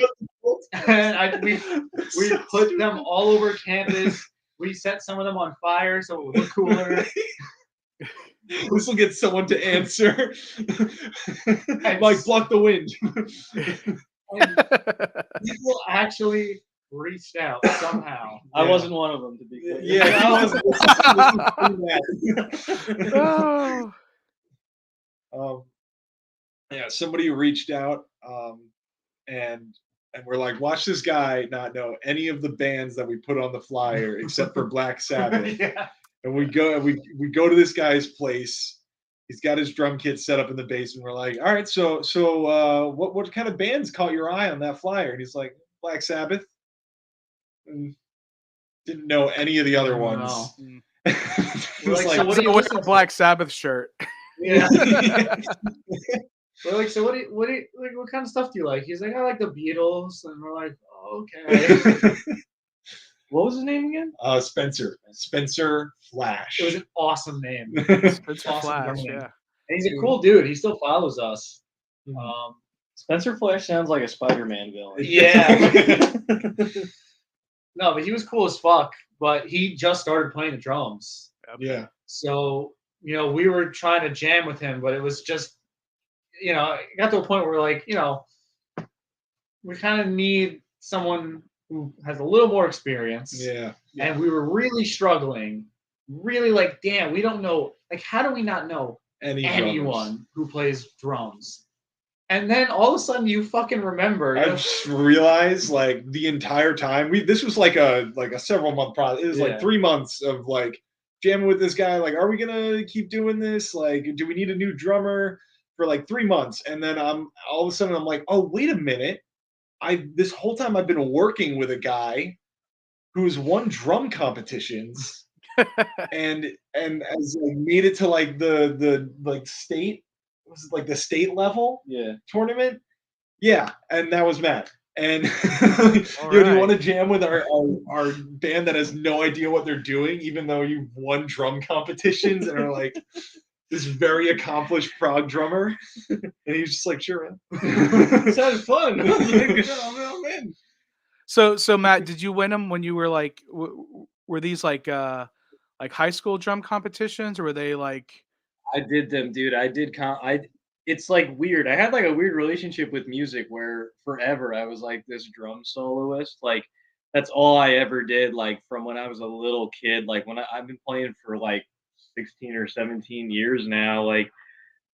And we put them all over campus. We set some of them on fire so it would look cooler. This will get someone to answer. Like, block the wind. And people actually reached out somehow. I Yeah. wasn't one of them, to be clear. Yeah, he was. Oh. Um, yeah, somebody reached out, and we're like, watch this guy not know any of the bands that we put on the flyer except for Black Sabbath. Yeah. And we go to this guy's place. He's got his drum kit set up in the basement. We're like, all right, so what kind of bands caught your eye on that flyer? And he's like, Black Sabbath. And didn't know any of the other ones. No. It was Like, like, so what So do you wear listen a to? Black Sabbath shirt. Yeah. We're like, so what kind of stuff do you like? He's like, I like the Beatles, and we're like, oh, okay. What was his name again? Spencer Flash. It was an awesome name. Spencer Awesome Flash, drum yeah. name. And he's a cool dude. He still follows us. Spencer Flash sounds like a Spider-Man villain. Yeah. No, but he was cool as fuck. But he just started playing the drums. Yeah. So, we were trying to jam with him, but it was just, it got to a point where we're like, we kind of need someone who has a little more experience. Yeah. And we were really struggling. Really like, damn, we don't know. Like, how do we not know anyone who plays drums? And then all of a sudden you fucking remember. I just realized, like, the entire time this was like a several month process. It was like 3 months of like jamming with this guy. Like, are we gonna keep doing this? Like, do we need a new drummer? For like 3 months, and then all of a sudden I'm like, oh, wait a minute. This whole time I've been working with a guy who's won drum competitions and has like made it to like the like state, was it like the state level tournament? Yeah, and that was Matt. And do you want to jam with our band that has no idea what they're doing, even though you've won drum competitions and are like this very accomplished prog drummer? And he's just like, sure, man. Sounds fun. I'm in. So Matt, did you win them when you were like, were these like high school drum competitions, or were they like? I did them, dude. It's like weird. I had like a weird relationship with music where forever I was like this drum soloist. Like that's all I ever did. Like from when I was a little kid. Like when I've been playing for like 16 or 17 years now. Like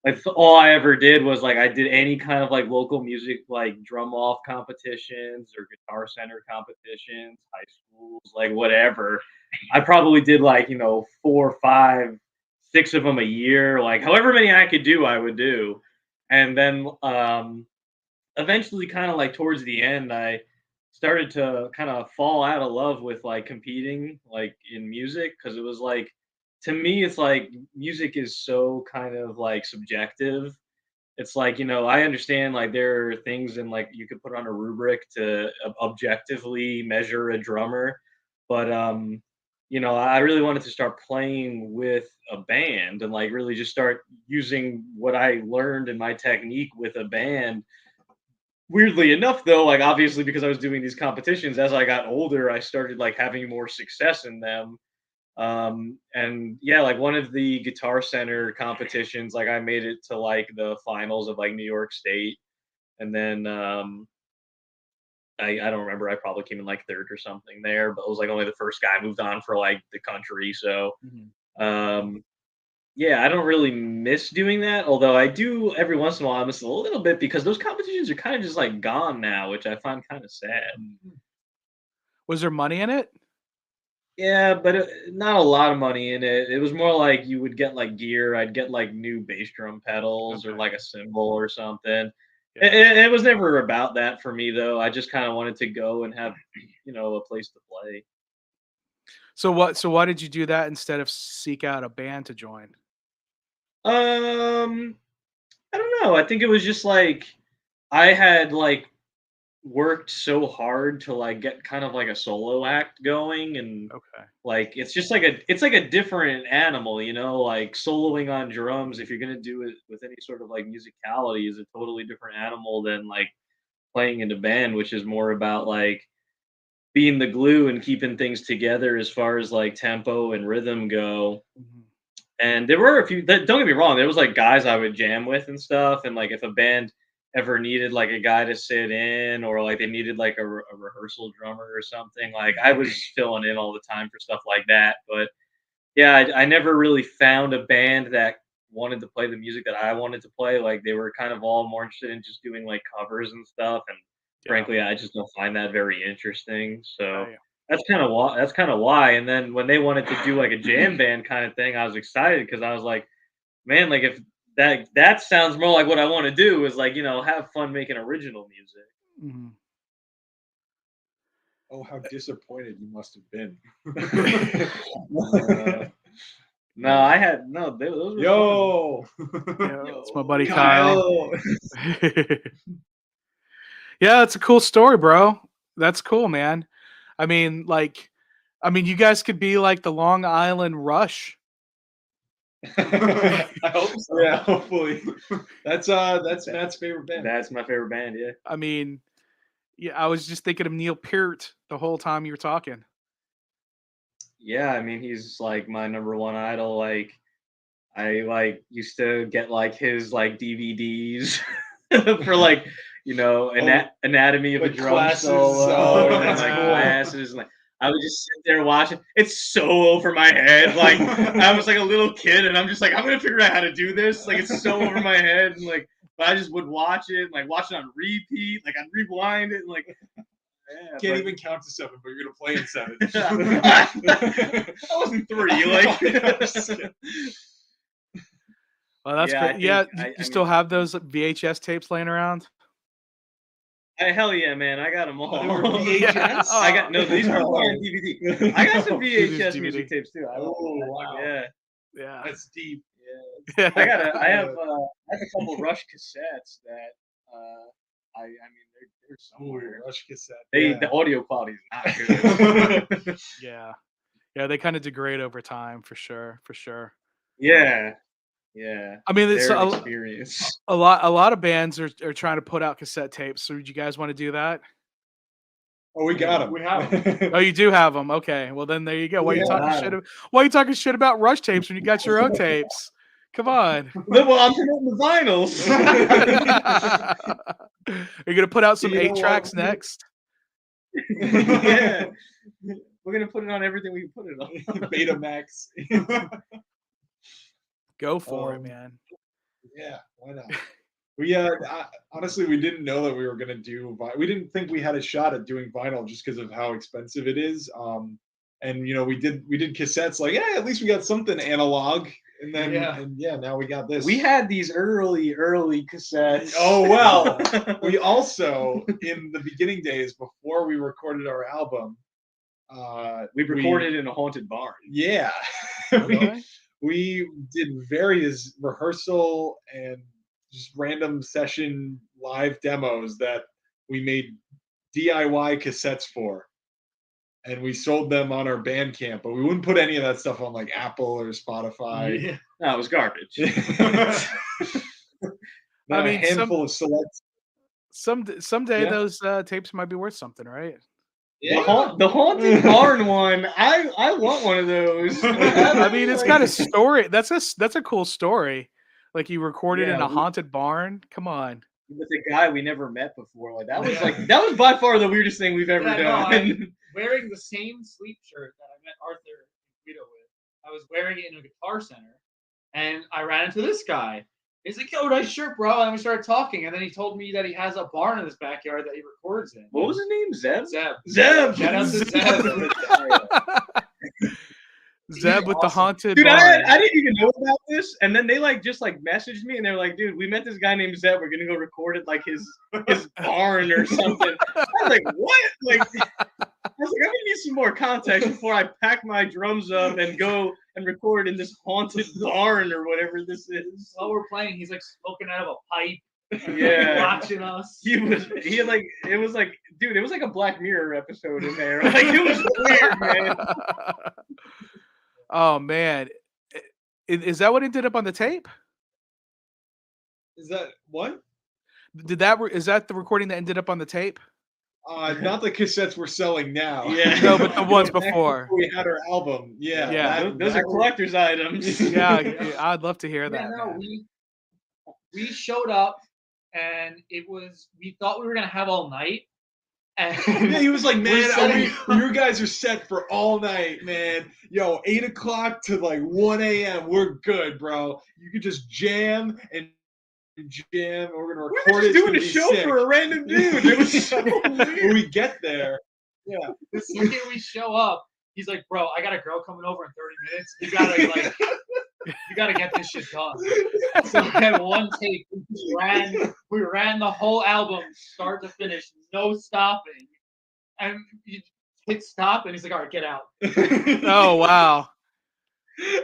that's all I ever did was like I did any kind of like local music like drum off competitions or guitar center competitions, high schools, like whatever. I probably did like 4, 5, 6 of them a year, like however many I could do, I would do. And then eventually, kind of like towards the end, I started to kind of fall out of love with like competing like in music because it was like to me it's like music is so kind of like subjective. It's like I understand like there are things in like you could put on a rubric to objectively measure a drummer, but I really wanted to start playing with a band and like really just start using what I learned in my technique with a band. Weirdly enough, though, like obviously because I was doing these competitions, as I got older, I started like having more success in them. And yeah, like one of the Guitar Center competitions, like I made it to like the finals of like New York State, and then I don't remember. I probably came in like third or something there, but it was like only the first guy moved on for like the country. So, yeah, I don't really miss doing that. Although I do every once in a while, I miss a little bit because those competitions are kind of just like gone now, which I find kind of sad. Was there money in it? Yeah, but not a lot of money in it. It was more like you would get like gear. I'd get like new bass drum pedals or like a cymbal or something. It was never about that for me though. I just kind of wanted to go and have, a place to play. So why did you do that instead of seek out a band to join? I don't know. I think it was just like I had like worked so hard to like get kind of like a solo act going and like it's just like a different animal, like soloing on drums if you're going to do it with any sort of like musicality is a totally different animal than like playing in a band, which is more about like being the glue and keeping things together as far as like tempo and rhythm go. And there were a few. Don't get me wrong. There was like guys I would jam with and stuff. And like if a band ever needed like a guy to sit in, or like they needed like a rehearsal drummer or something, like I was filling in all the time for stuff like that. But yeah, I never really found a band that wanted to play the music that I wanted to play. Like they were kind of all more interested in just doing like covers and stuff. And Yeah. frankly, I just don't find that very interesting. So Right. that's kind of why. And then when they wanted to do like a jam band kind of thing, I was excited because I was like, man, like if that sounds more like what I want to do is like, have fun making original music. Mhm. Oh, how disappointed you must have been. Uh, no, I had no. Those were Yo, Yeah, it's my buddy Kyle. Yeah, it's a cool story, bro. That's cool, man. I mean, you guys could be like the Long Island Rush. I hope so. Yeah, hopefully. That's Matt's favorite band. That's my favorite band. Yeah. I mean, yeah, I was just thinking of Neil Peart the whole time you were talking. Yeah, I mean, he's like my number one idol. Like, I like used to get like his like DVDs for like Anatomy of a like Drum classes. Solo Oh, and that's like cool. classes. Like I would just sit there watching. It's so over my head. Like I was like a little kid, and I'm just like, I'm gonna figure out how to do this. Like it's so over my head, and like, but I just would watch it, like watch it on repeat. Like I'd rewind it, and like. Yeah, Can't even count to 7, but you're gonna play in 7. I wasn't 3. Like, Well, that's Yeah, I great. Yeah, think- I- you I still mean- have those VHS tapes laying around? hell yeah, man! I got them all. They were VHS? I got no. These were all on DVD. I got some It is VHS DVD. music tapes too. Oh, wow. Yeah, Yeah. That's deep. I have a couple Rush cassettes that I mean they're somewhere. Rush cassette. The audio quality is not good. Yeah. Yeah, they kind of degrade over time for sure. yeah. I mean, it's They're an a, experience. a lot of bands are trying to put out cassette tapes. So, would you guys want to do that? Oh, we got him. We have Oh, you do have them. Okay. Well, then there you go. Why are you Yeah. talking shit? Why are you talking shit about Rush tapes when you got your own tapes? Come on. Well, I'm promoting the vinyls. Are you gonna put out some You know 8-tracks what? next? Yeah. We're gonna put it on everything we can put it on. Betamax. Go for it, Um, man. Yeah, why not? Honestly, we didn't know that we were gonna do. We didn't think we had a shot at doing vinyl just because of how expensive it is. And we did cassettes. Like, yeah, at least we got something analog. And then, now we got this. We had these early cassettes. Oh well. We also, in the beginning days before we recorded our album, we recorded in a haunted barn. Yeah. Okay. We did various rehearsal and just random session live demos that we made DIY cassettes for. And we sold them on our Bandcamp, but we wouldn't put any of that stuff on like Apple or Spotify. Yeah. No, it was garbage. Not I mean, a handful of select. someday Yeah. those tapes might be worth something, right? The haunted barn one. I want one of those. I mean, it's got a story. That's a cool story. Like you recorded in Yeah, a haunted barn. Come on. with a guy we never met before. Like that was by far the weirdest thing we've ever Yeah, no, done. I'm wearing the same sleep shirt that I met Arthur and Guido with. I was wearing it in a guitar center, and I ran into this guy. He's like, "Yo, nice shirt, bro." And we started talking, and then he told me that he has a barn in his backyard that he records in. What was his name? Zeb? Zeb. Zeb. Shout out to Zeb. Zeb with the awesome. haunted Dude, barn. I didn't even know about this, and then they just messaged me, and they're like, "Dude, we met this guy named Zeb. We're gonna go record it like his barn or something." I was like, "What?" Like, I was like, "I'm gonna need some more context before I pack my drums up and go and record in this haunted barn or whatever this is." While we're playing, he's like smoking out of a pipe, Yeah. watching us. It was like a Black Mirror episode in there. Like it was weird, man. Oh man, is that what ended up on the tape? Is that what? Is that the recording that ended up on the tape? Not the cassettes we're selling now. Yeah. No, but the ones Back before. we had our album. Yeah. Yeah. Those are collector's items. Yeah, I'd love to hear Yeah, that, no, man. we showed up and we thought we were gonna have all night. And Yeah, he was like, man, setting you guys are set for all night, man. Yo, 8 o'clock to like 1 a.m. We're good, bro. You could just jam and jam. We're gonna We record were it. just doing a show for a random dude. It was so When weird. we get there. Yeah. the second we show up, he's like, bro, I got a girl coming over in 30 minutes. You gotta get this shit done. So we had one take. We ran the whole album start to finish, no stopping. And you hit stop, and he's like, all right, get out. Oh, wow.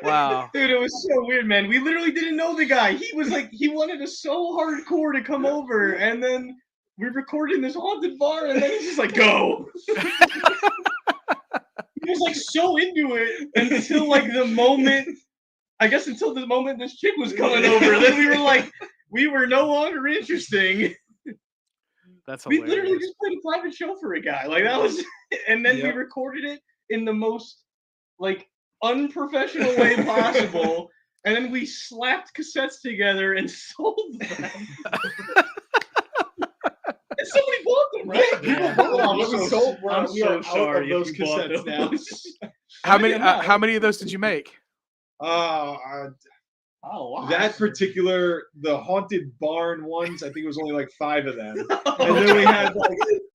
Wow. Dude, it was so weird, man. We literally didn't know the guy. He was like, he wanted us so hardcore to come over, and then we recorded in this haunted bar, and then he's just like, go. He was like so into it until like the moment, I guess until the moment this chick was coming over. Then we were like, we were no longer interesting. That's We hilarious. literally just played a private show for a guy. Like that was, and then we Yep. recorded it in the most like unprofessional way possible. And then we slapped cassettes together and sold them. And somebody bought them, right? Yeah. Well, I'm we so- sold- I'm we are so sorry out of if those you bought cassettes now. those. How many of those did you make? Oh, wow. That particular, the haunted barn ones, I think it was only like 5 of them.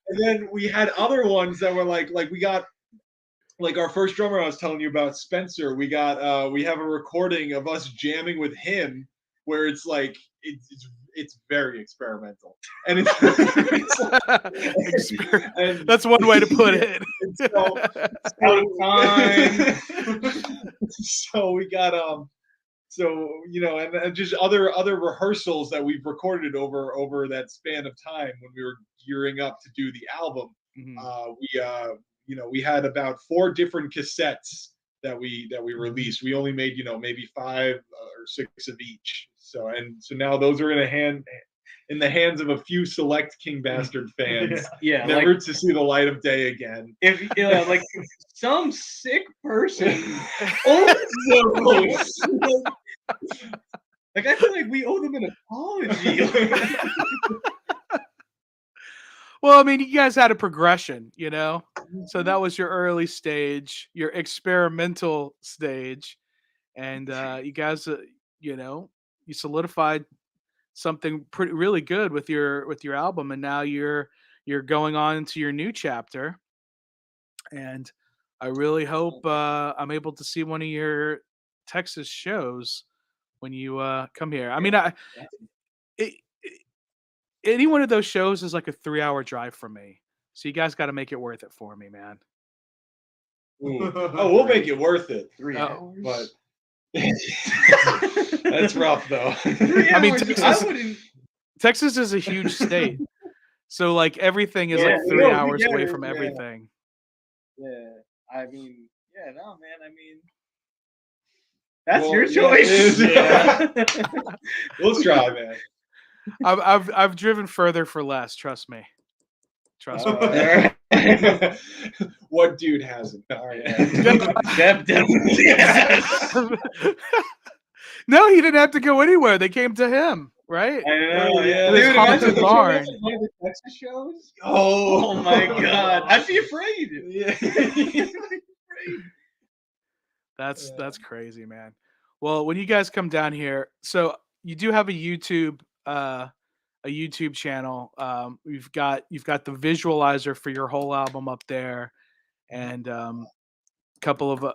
And then we had other ones that were like we got like our first drummer I was telling you about, Spencer. We got we have a recording of us jamming with him where it's like it's very experimental, and and That's one way to put it. so, out of time. so we got so you know, and just other rehearsals that we've recorded over that span of time when we were gearing up to do the album. Mhm. You know, we had about 4 different cassettes that we released. We only made, you know, maybe 5 or 6 of each. So now those are in the hands of a few select King Bastard fans, Yeah, never like to see the light of day again. if like some sick person owns those. Like I feel like we owe them an apology. Well, I mean, you guys had a progression, you know? So that was your early stage, your experimental stage. And you guys, you know, you solidified something really good with your album, and now you're going on to your new chapter. And I really hope I'm able to see one of your Texas shows when you come here. I mean, any one of those shows is like a 3-hour drive from me. So you guys got to make it worth it for me, man. Ooh. Oh, we'll make it worth it. 3 Oh. hours. But that's rough, though. 3 I mean, hours, Texas- I wouldn't. Texas is a huge state. So like everything is Yeah, like 3 no, we hours get away it, from yeah. everything. Yeah, I mean, yeah, no, man. I mean, that's Well, your yeah, choice. it is. Yeah. We'll try, man. I've driven further for less. Trust me. Trust me. What dude hasn't? All right. Deb definitely has. No, he didn't have to go anywhere. They came to him, right? I know, Oh, yeah. yeah. Dude, This imagine haunted if you barn. went to one of the Texas shows. Oh, Oh my god, I'd be afraid. Yeah. That's crazy, man. Well, when you guys come down here, so you do have a YouTube channel. You've got the visualizer for your whole album up there, and couple of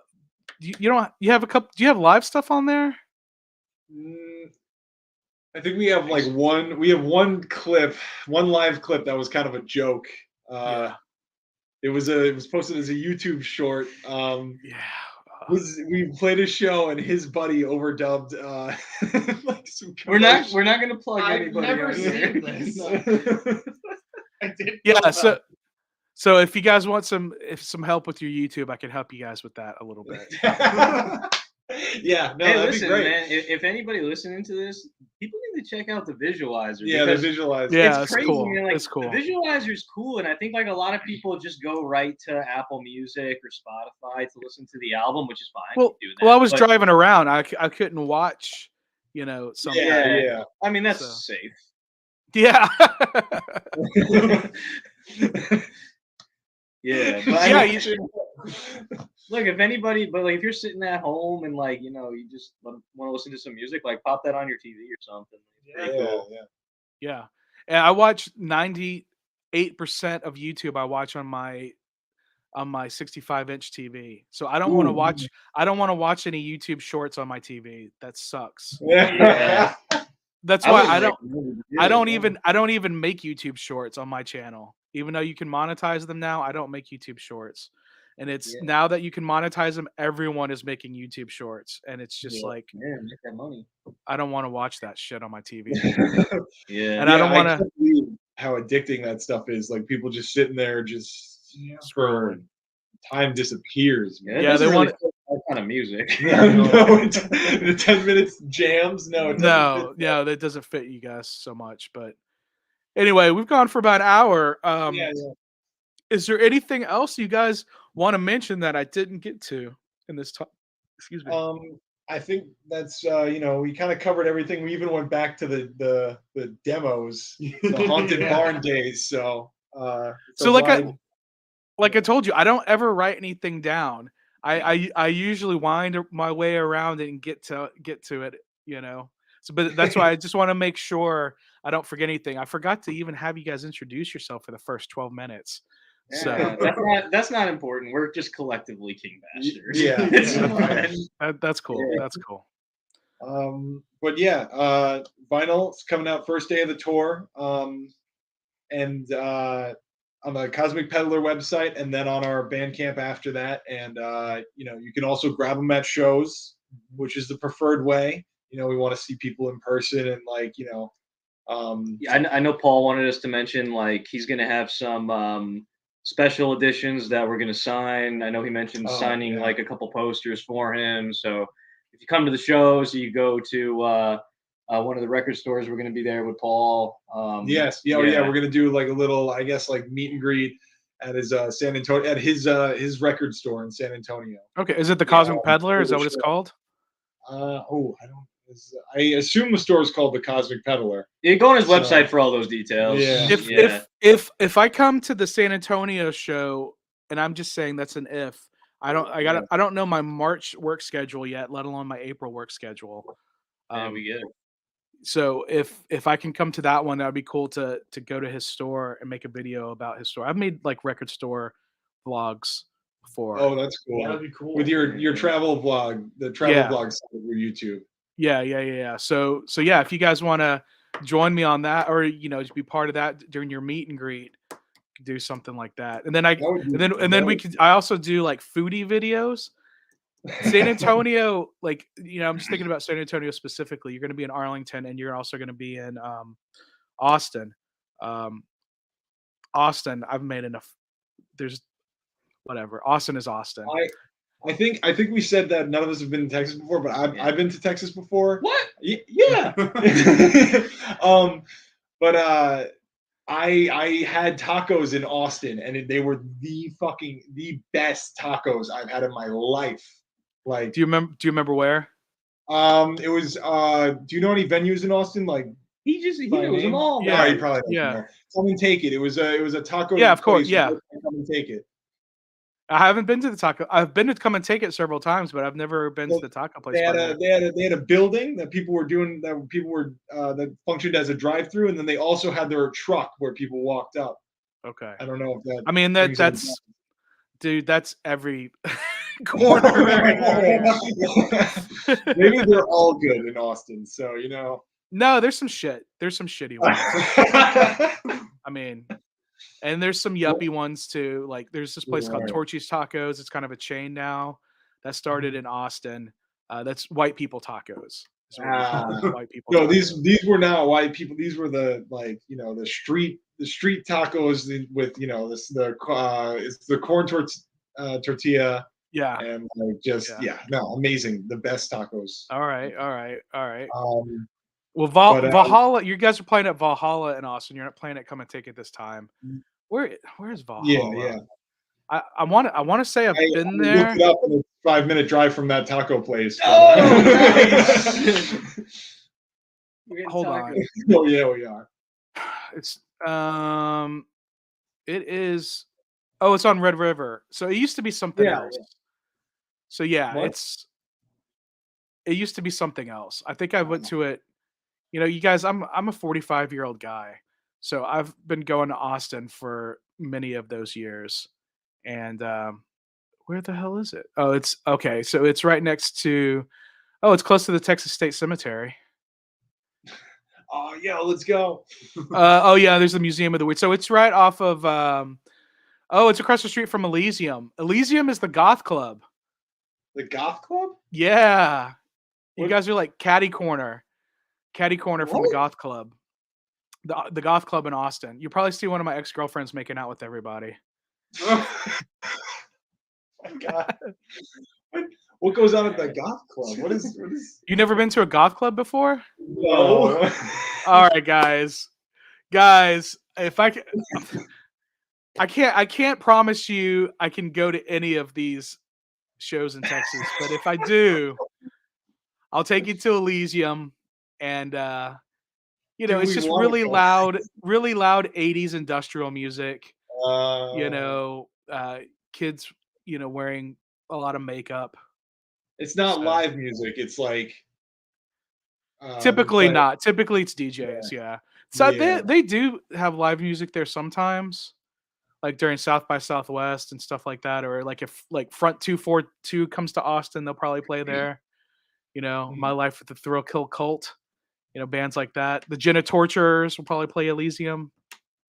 you have a couple. Do you have live stuff on there? I think we have like one. We have one live clip that was kind of a joke. Yeah. It was posted as a YouTube short. Yeah. We played a show and his buddy overdubbed like some. We're not gonna plug I've anybody. never on seen here. this. I did Yeah, know so if you guys want some help with your YouTube, I can help you guys with that a little bit. Yeah, no, Hey, that'd listen, be great. man. If anybody listening to this, people need to check out the visualizer Yeah, they because visualize. Yeah, it's it's crazy, cool. man. Like It's cool. the visualizer's cool, and I think like a lot of people just go right to Apple Music or Spotify to listen to the album, which is fine. Well, Keep doing well, I that. was But driving around. I couldn't watch, something. Yeah, yeah, yeah. I mean that's So safe. yeah, Yeah, but I yeah. mean, look, if anybody, but like if you're sitting at home and like you just want to listen to some music, like pop that on your TV or something. It's pretty Yeah, cool. yeah. Yeah. And I watch 98% of YouTube I watch on my 65-inch TV. So Ooh. I don't want to watch any YouTube shorts on my TV. That sucks. Yeah, That's I why wouldn't recommend it I either, don't yeah. even make YouTube shorts on my channel. Even though you can monetize them now, I don't make YouTube shorts. And it's Yeah, now that you can monetize them, everyone is making YouTube shorts. And it's just yeah, like man, make that money. I don't want to watch that shit on my TV. Yeah, And I Yeah, don't I want to can't believe how addicting that stuff is. Like people just sitting there, just Yeah. for scrolling. time disappears, yeah, man. it Yeah, they doesn't really want fit that kind of music. No, the 10 minutes jams. No, it doesn't fit. no, that doesn't fit you guys so much. But anyway, we've gone for about an hour. Yeah, yeah. Is there anything else you guys want to mention that I didn't get to in this talk? Excuse me. I think that's we kind of covered everything. We even went back to the demos, the haunted Yeah. barn days. So it's a So wide. like I told you, I don't ever write anything down. I usually wind my way around it and get to it, So, but that's why I just want to make sure I don't forget anything. I forgot to even have you guys introduce yourself for the first 12 minutes. So Yeah, that's not important. We're just collectively King Bastards. Yeah, It's yeah. fine. that's cool. Yeah. That's cool. But yeah, vinyl's coming out first day of the tour, and on the Cosmic Peddler website, and then on our Bandcamp after that. And you can also grab them at shows, which is the preferred way. We want to see people in person and Yeah, I know Paul wanted us to mention like he's gonna have some special editions that we're gonna sign. I know he mentioned Oh, signing yeah. like a couple posters for him. So if you come to the shows, you go to one of the record stores. We're gonna be there with Paul. Yes, yeah, oh, yeah. We're gonna do like a little, I guess, like meet and greet at his San Antonio, at his record store in San Antonio. Okay, is it the Yeah, Cosmic Peddler? Is that what it's sure. called? I don't. I assume the store is called the Cosmic Peddler. Yeah, go on his So- website for all those details. Yeah. If I come to the San Antonio show, and I'm just saying that's an if. I don't know my March work schedule yet, let alone my April work schedule. Yeah, we get it. So if I can come to that one, that would be cool to go to his store and make a video about his store. I've made like record store vlogs before. Oh, that's cool. That'd be cool. With your travel vlog, the travel Yeah. vlog side of your YouTube. Yeah. So yeah, if you guys want to join me on that, or just be part of that during your meet and greet, do something like that. And then I also do like foodie videos. San Antonio, like I'm just thinking about San Antonio specifically. You're going to be in Arlington, and you're also going to be in Austin. Austin, I've made enough. There's whatever. Austin is Austin. I think we said that none of us have been to Texas before, but I've been to Texas before. What? Yeah. But I had tacos in Austin, and they were the best tacos I've had in my life. Like, Do you remember where? it was. Do you know any venues in Austin? Like, He by knows them name? all. Yeah. No, you probably don't Yeah. know. Come and take it. It was a taco. Yeah, of course, place. yeah. Come and take it. I haven't been to the taco. I've been to Come and Take It several times, but I've never been to Well, the taco place. They had by there. a building that people were doing, that functioned as a drive-through, and then they also had their truck where people walked up. Okay. I don't know if that. I mean rings any dude, that's every corner. Maybe they're all good in Austin, so No, there's some shit. There's some shitty ones. I mean, and there's some yuppie ones too. Like there's this place called Right. Torchy's Tacos. It's kind of a chain now. That started in Austin. That's white people tacos. is what we call it, white people. No, tacos. these were not white people. These were the the street tacos with it's the corn tortilla, Yeah. and like just Yeah. no, amazing, the best tacos. All right. All right. All right. Um, Well, but Valhalla. You guys are playing at Valhalla in Austin. You're not playing at Come and Take It this time. Where's yeah, Valhalla? yeah. I want to say I've I been looked there. it up, and it's a 5-minute drive from that taco place. Oh, nice. We're getting Hold tacos. on. Oh yeah, we are. It's it is. Oh, it's on Red River. So it used to be something Yeah, else. So yeah, What? it used to be something else. I think I went to it. You know, you guys, I'm a 45-year-old guy, so I've been going to Austin for many of those years. And where the hell is it? Oh, it's okay. So it's right next to. Oh, it's close to the Texas State Cemetery. Oh yeah, let's go. Oh yeah, there's the Museum of the Weird. So it's right off of. Oh, it's across the street from Elysium. Elysium is the goth club. The Goth Club? Yeah, you What? guys are like catty corner from the What? goth club. The goth club in Austin. You probably see one of my ex-girlfriends making out with everybody. Oh my God. What goes on at the Goth Club? What is? You never been to a goth club before? No. All right, guys. If I can't promise you I can go to any of these shows in Texas, but if I do, I'll take you to Elysium, and you know, Do it's we just wanna really go? loud 80s industrial music, you know, kids, you know, wearing a lot of makeup. It's not So live music. It's like typically but not. Typically it's DJs, yeah. So yeah. they do have live music there sometimes, like during South by Southwest and stuff like that, or like if like Front 242 comes to Austin, they'll probably play there. You know, My Life with the Thrill Kill Cult, you know, bands like that. The Jenna Torturers will probably play Elysium.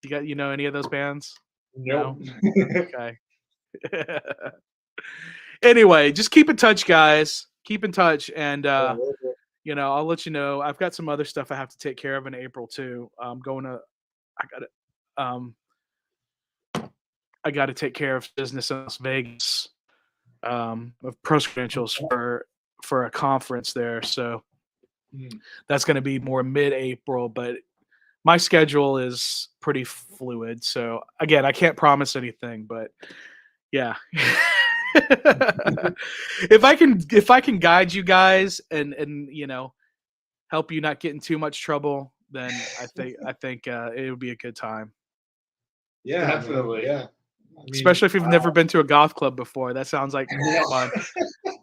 You know any of those bands? Nope. No? Okay. Anyway, just keep in touch, guys. Keep in touch, and you know, I'll let you know. I've got some other stuff I have to take care of in April too. I'm going to. Um, I got to take care of business in Las Vegas. Of pros credentials for a conference there, so that's going to be more mid-April. But my schedule is pretty fluid, so again, I can't promise anything, but yeah. If I can guide you guys and you know, help you not get in too much trouble, then I think it would be a good time. Yeah, Definitely. Yeah. I mean, Especially if you've never been to a goth club before. That sounds like fun.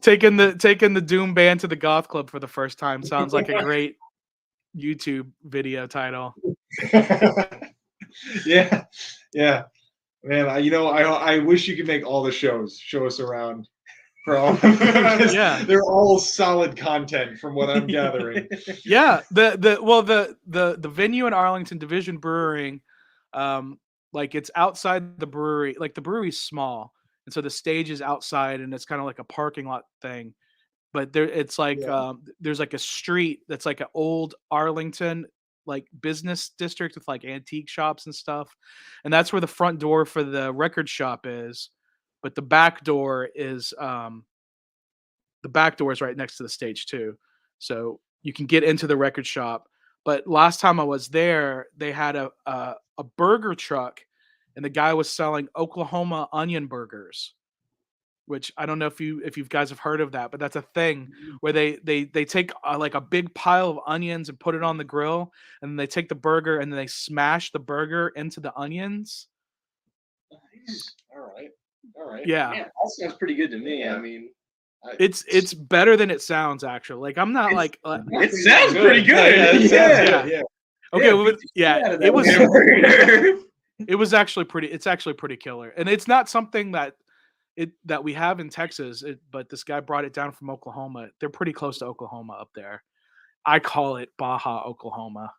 Taking the Doom band to the goth club for the first time sounds like a great YouTube video title. yeah, yeah, man. I wish you could make all the shows. Show us around for all. Yeah. They're all solid content from what I'm gathering. Yeah, the venue in Arlington, Division Brewing, like it's outside the brewery. Like the brewery's small, and so the stage is outside, and it's kind of like a parking lot thing. But it's like Yeah. there's like a street that's like an old Arlington like business district with like antique shops and stuff, and that's where the front door for the record shop is. But the back door is right next to the stage too, so you can get into the record shop. But last time I was there, they had a burger truck, and the guy was selling Oklahoma onion burgers, which I don't know if you guys have heard of that, but that's a thing where they take like a big pile of onions and put it on the grill, and then they take the burger and then they smash the burger into the onions. Nice. All right. Yeah, Yeah, that sounds pretty good to me. Yeah. I mean, it's better than it sounds actually. Like I'm not like it sounds pretty good. Yeah, it sounds Yeah. good, yeah. okay, Yeah, well, beat the shit yeah, out of that it was hamburger. it was actually pretty. It's actually pretty killer, and it's not something that we have in Texas. But this guy brought it down from Oklahoma. They're pretty close to Oklahoma up there. I call it Baja, Oklahoma.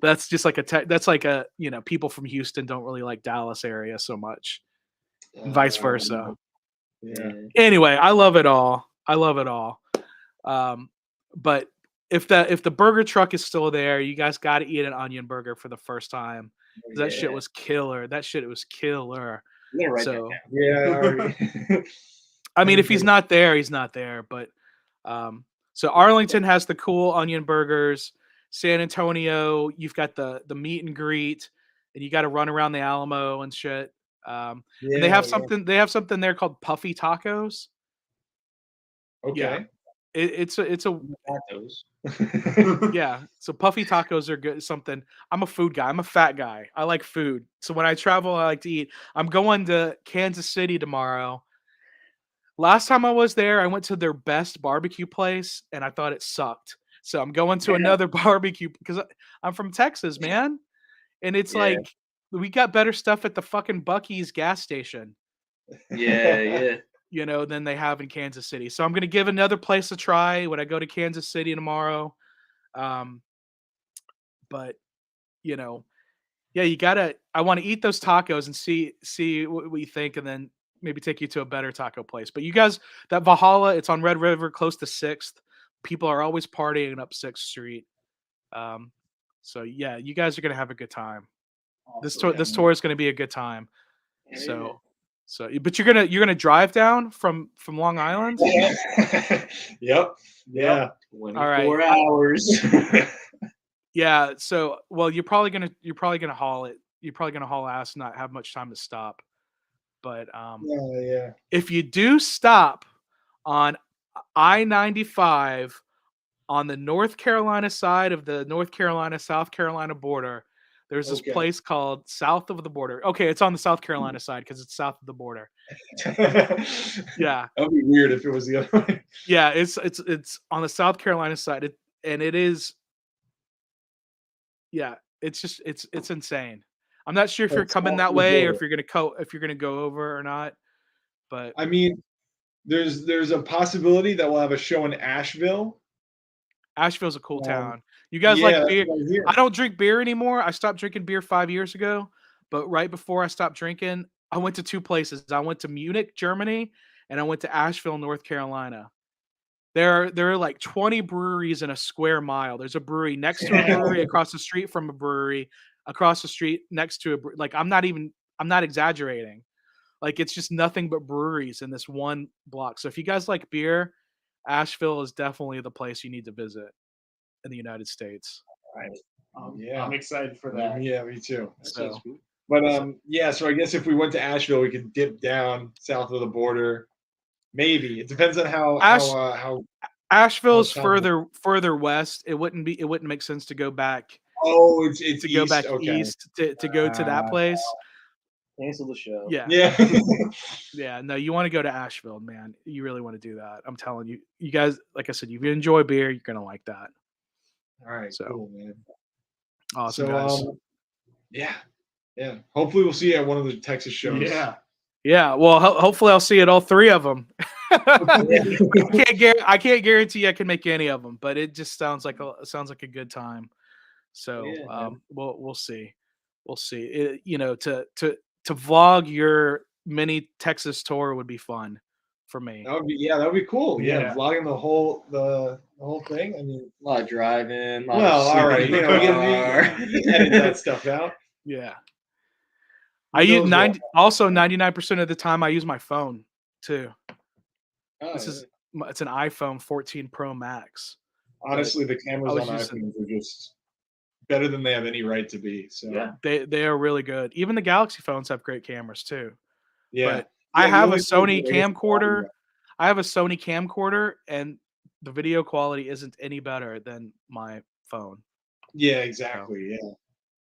That's just like that's like a, you know, people from Houston don't really like Dallas area so much, and vice versa. Yeah. Anyway, I love it all. But if the burger truck is still there, you guys got to eat an onion burger for the first time. That shit was killer. That shit was killer. I'm gonna write that So down. Yeah. All right. I mean, if he's not there, he's not there. But so Arlington has the cool onion burgers. San Antonio, you've got the meet and greet, and you got to run around the Alamo and shit. And they Yeah, have yeah. something. They have something there called Puffy Tacos. Yeah, Okay. it's a Tacos. yeah. So Puffy Tacos are good. Something. I'm a food guy. I'm a fat guy. I like food. So when I travel, I like to eat. I'm going to Kansas City tomorrow. Last time I was there, I went to their best barbecue place, and I thought it sucked. So I'm going to Yeah. another barbecue because I'm from Texas, man, and it's Yeah. like we got better stuff at the fucking Buc-ee's gas station, Yeah. than they have in Kansas City. So I'm gonna give another place a try when I go to Kansas City tomorrow. Um, but you know, yeah, you gotta. I want to eat those tacos and see what you think, and then maybe take you to a better taco place. But you guys, that Valhalla, it's on Red River, close to Sixth. People are always partying up Sixth Street. Um, so yeah, you guys are gonna have a good time. This tour, Awesome. this tour is gonna be a good time. Yeah. But you're gonna drive down from Long Island. Yep. Yeah. 24 hours. Yeah. So well, you're probably gonna haul it. You're probably gonna haul ass, and not have much time to stop. But Yeah. if you do stop on I-95 on the North Carolina side of the North Carolina South Carolina border, there's this Okay. place called South of the Border. Okay, it's on the South Carolina side because it's south of the border. Yeah, That'd be weird if it was the other way. yeah, it's on the South Carolina side, and it is. Yeah, it's just it's insane. I'm not sure if you're That's coming that off the way or border. if you're gonna go over or not, but I mean, there's a possibility that we'll have a show in Asheville. Asheville's a cool Um, town. You guys yeah, like that's beer? what I hear. I don't drink beer anymore. I stopped drinking beer 5 years ago, but right before I stopped drinking, I went to 2 places. I went to Munich, Germany, and I went to Asheville, North Carolina. There are like 20 breweries in a square mile. There's a brewery next to a brewery, across the street from a brewery, across the street next to like I'm not exaggerating. Like it's just nothing but breweries in this one block. So if you guys like beer, Asheville is definitely the place you need to visit in the United States. Right. Yeah. I'm excited for that. Yeah, me too. That sounds So cool. But yeah. So I guess if we went to Asheville, we could dip down south of the border. Maybe it depends on how Asheville's how- further west. It wouldn't make sense to go back Oh, it's to go east. back Okay. east to go to that place. Cancel the show. Yeah. Yeah. Yeah, no, you want to go to Asheville, man. You really want to do that. I'm telling you. You guys, like I said, if you enjoy beer, you're gonna like that. All right. So Cool, man. awesome, So guys. yeah. Hopefully, we'll see you at one of the Texas shows. Yeah. Yeah, well, hopefully I'll see it all 3 of them. I can't guarantee I can make any of them, but it just sounds like a good time. So Yeah, man. we'll see. We'll see. To vlog your mini Texas tour would be fun for me. That'd be cool. Yeah, Yeah. vlogging the whole thing. I mean, A lot of driving. A lot well, of all right, sleeping in we the can car. edit that stuff out. Yeah. Who I use knows what- 99% of the time I use my phone too. Oh, It's an iPhone 14 Pro Max. Honestly, the cameras I on was using- iPhones are just better than they have any right to be. So Yeah. They are really good. Even the Galaxy phones have great cameras too. yeah. But I the have a only thing Sony is, I guess, the camcorder. audio. I have a Sony camcorder, and the video quality isn't any better than my phone. Yeah, exactly. Yeah.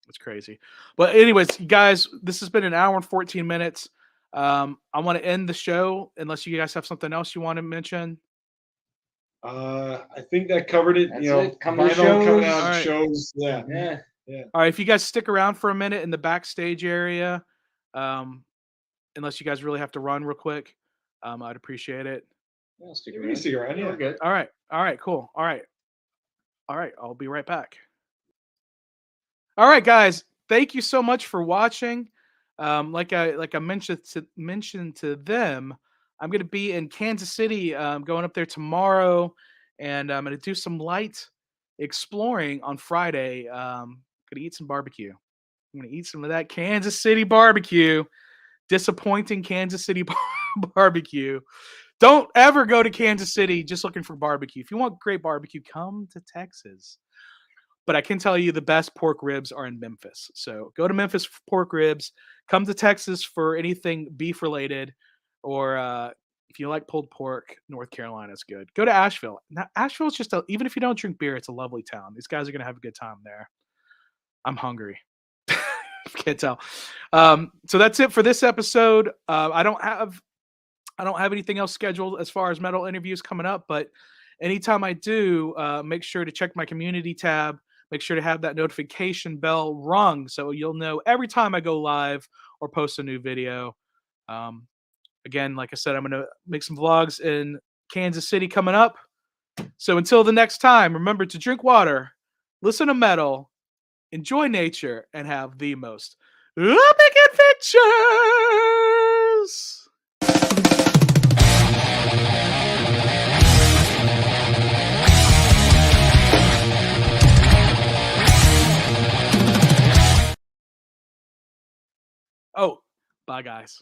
It's crazy. But anyways, you guys, this has been an hour and 14 minutes. I want to end the show unless you guys have something else you want to mention. I think that covered it. That's you know, it. Coming to vinyl coming shows. out, All right. shows. Yeah. yeah. All right, if you guys stick around for a minute in the backstage area, unless you guys really have to run real quick, I'd appreciate it. I'll stick We can around. stick around. We're Yeah. good. All right, cool. All right, I'll be right back. All right, guys, thank you so much for watching. Like I mentioned to them, I'm gonna be in Kansas City, going up there tomorrow, and I'm gonna do some light exploring on Friday. Gonna eat some barbecue. I'm gonna eat some of that Kansas City barbecue. disappointing Kansas City barbecue. Don't ever go to Kansas City just looking for barbecue. If you want great barbecue, come to Texas. But I can tell you the best pork ribs are in Memphis. So go to Memphis for pork ribs. Come to Texas for anything beef related. Or if you like pulled pork, North Carolina's good. Go to Asheville. Now, Asheville's just, even if you don't drink beer, it's a lovely town. These guys are going to have a good time there. I'm hungry. Can't tell. So that's it for this episode. I don't have anything else scheduled as far as metal interviews coming up, but anytime I do, make sure to check my community tab. Make sure to have that notification bell rung so you'll know every time I go live or post a new video. Again, like I said, I'm going to make some vlogs in Kansas City coming up. So until the next time, remember to drink water, listen to metal, enjoy nature, and have the most epic adventures! Oh, bye, guys.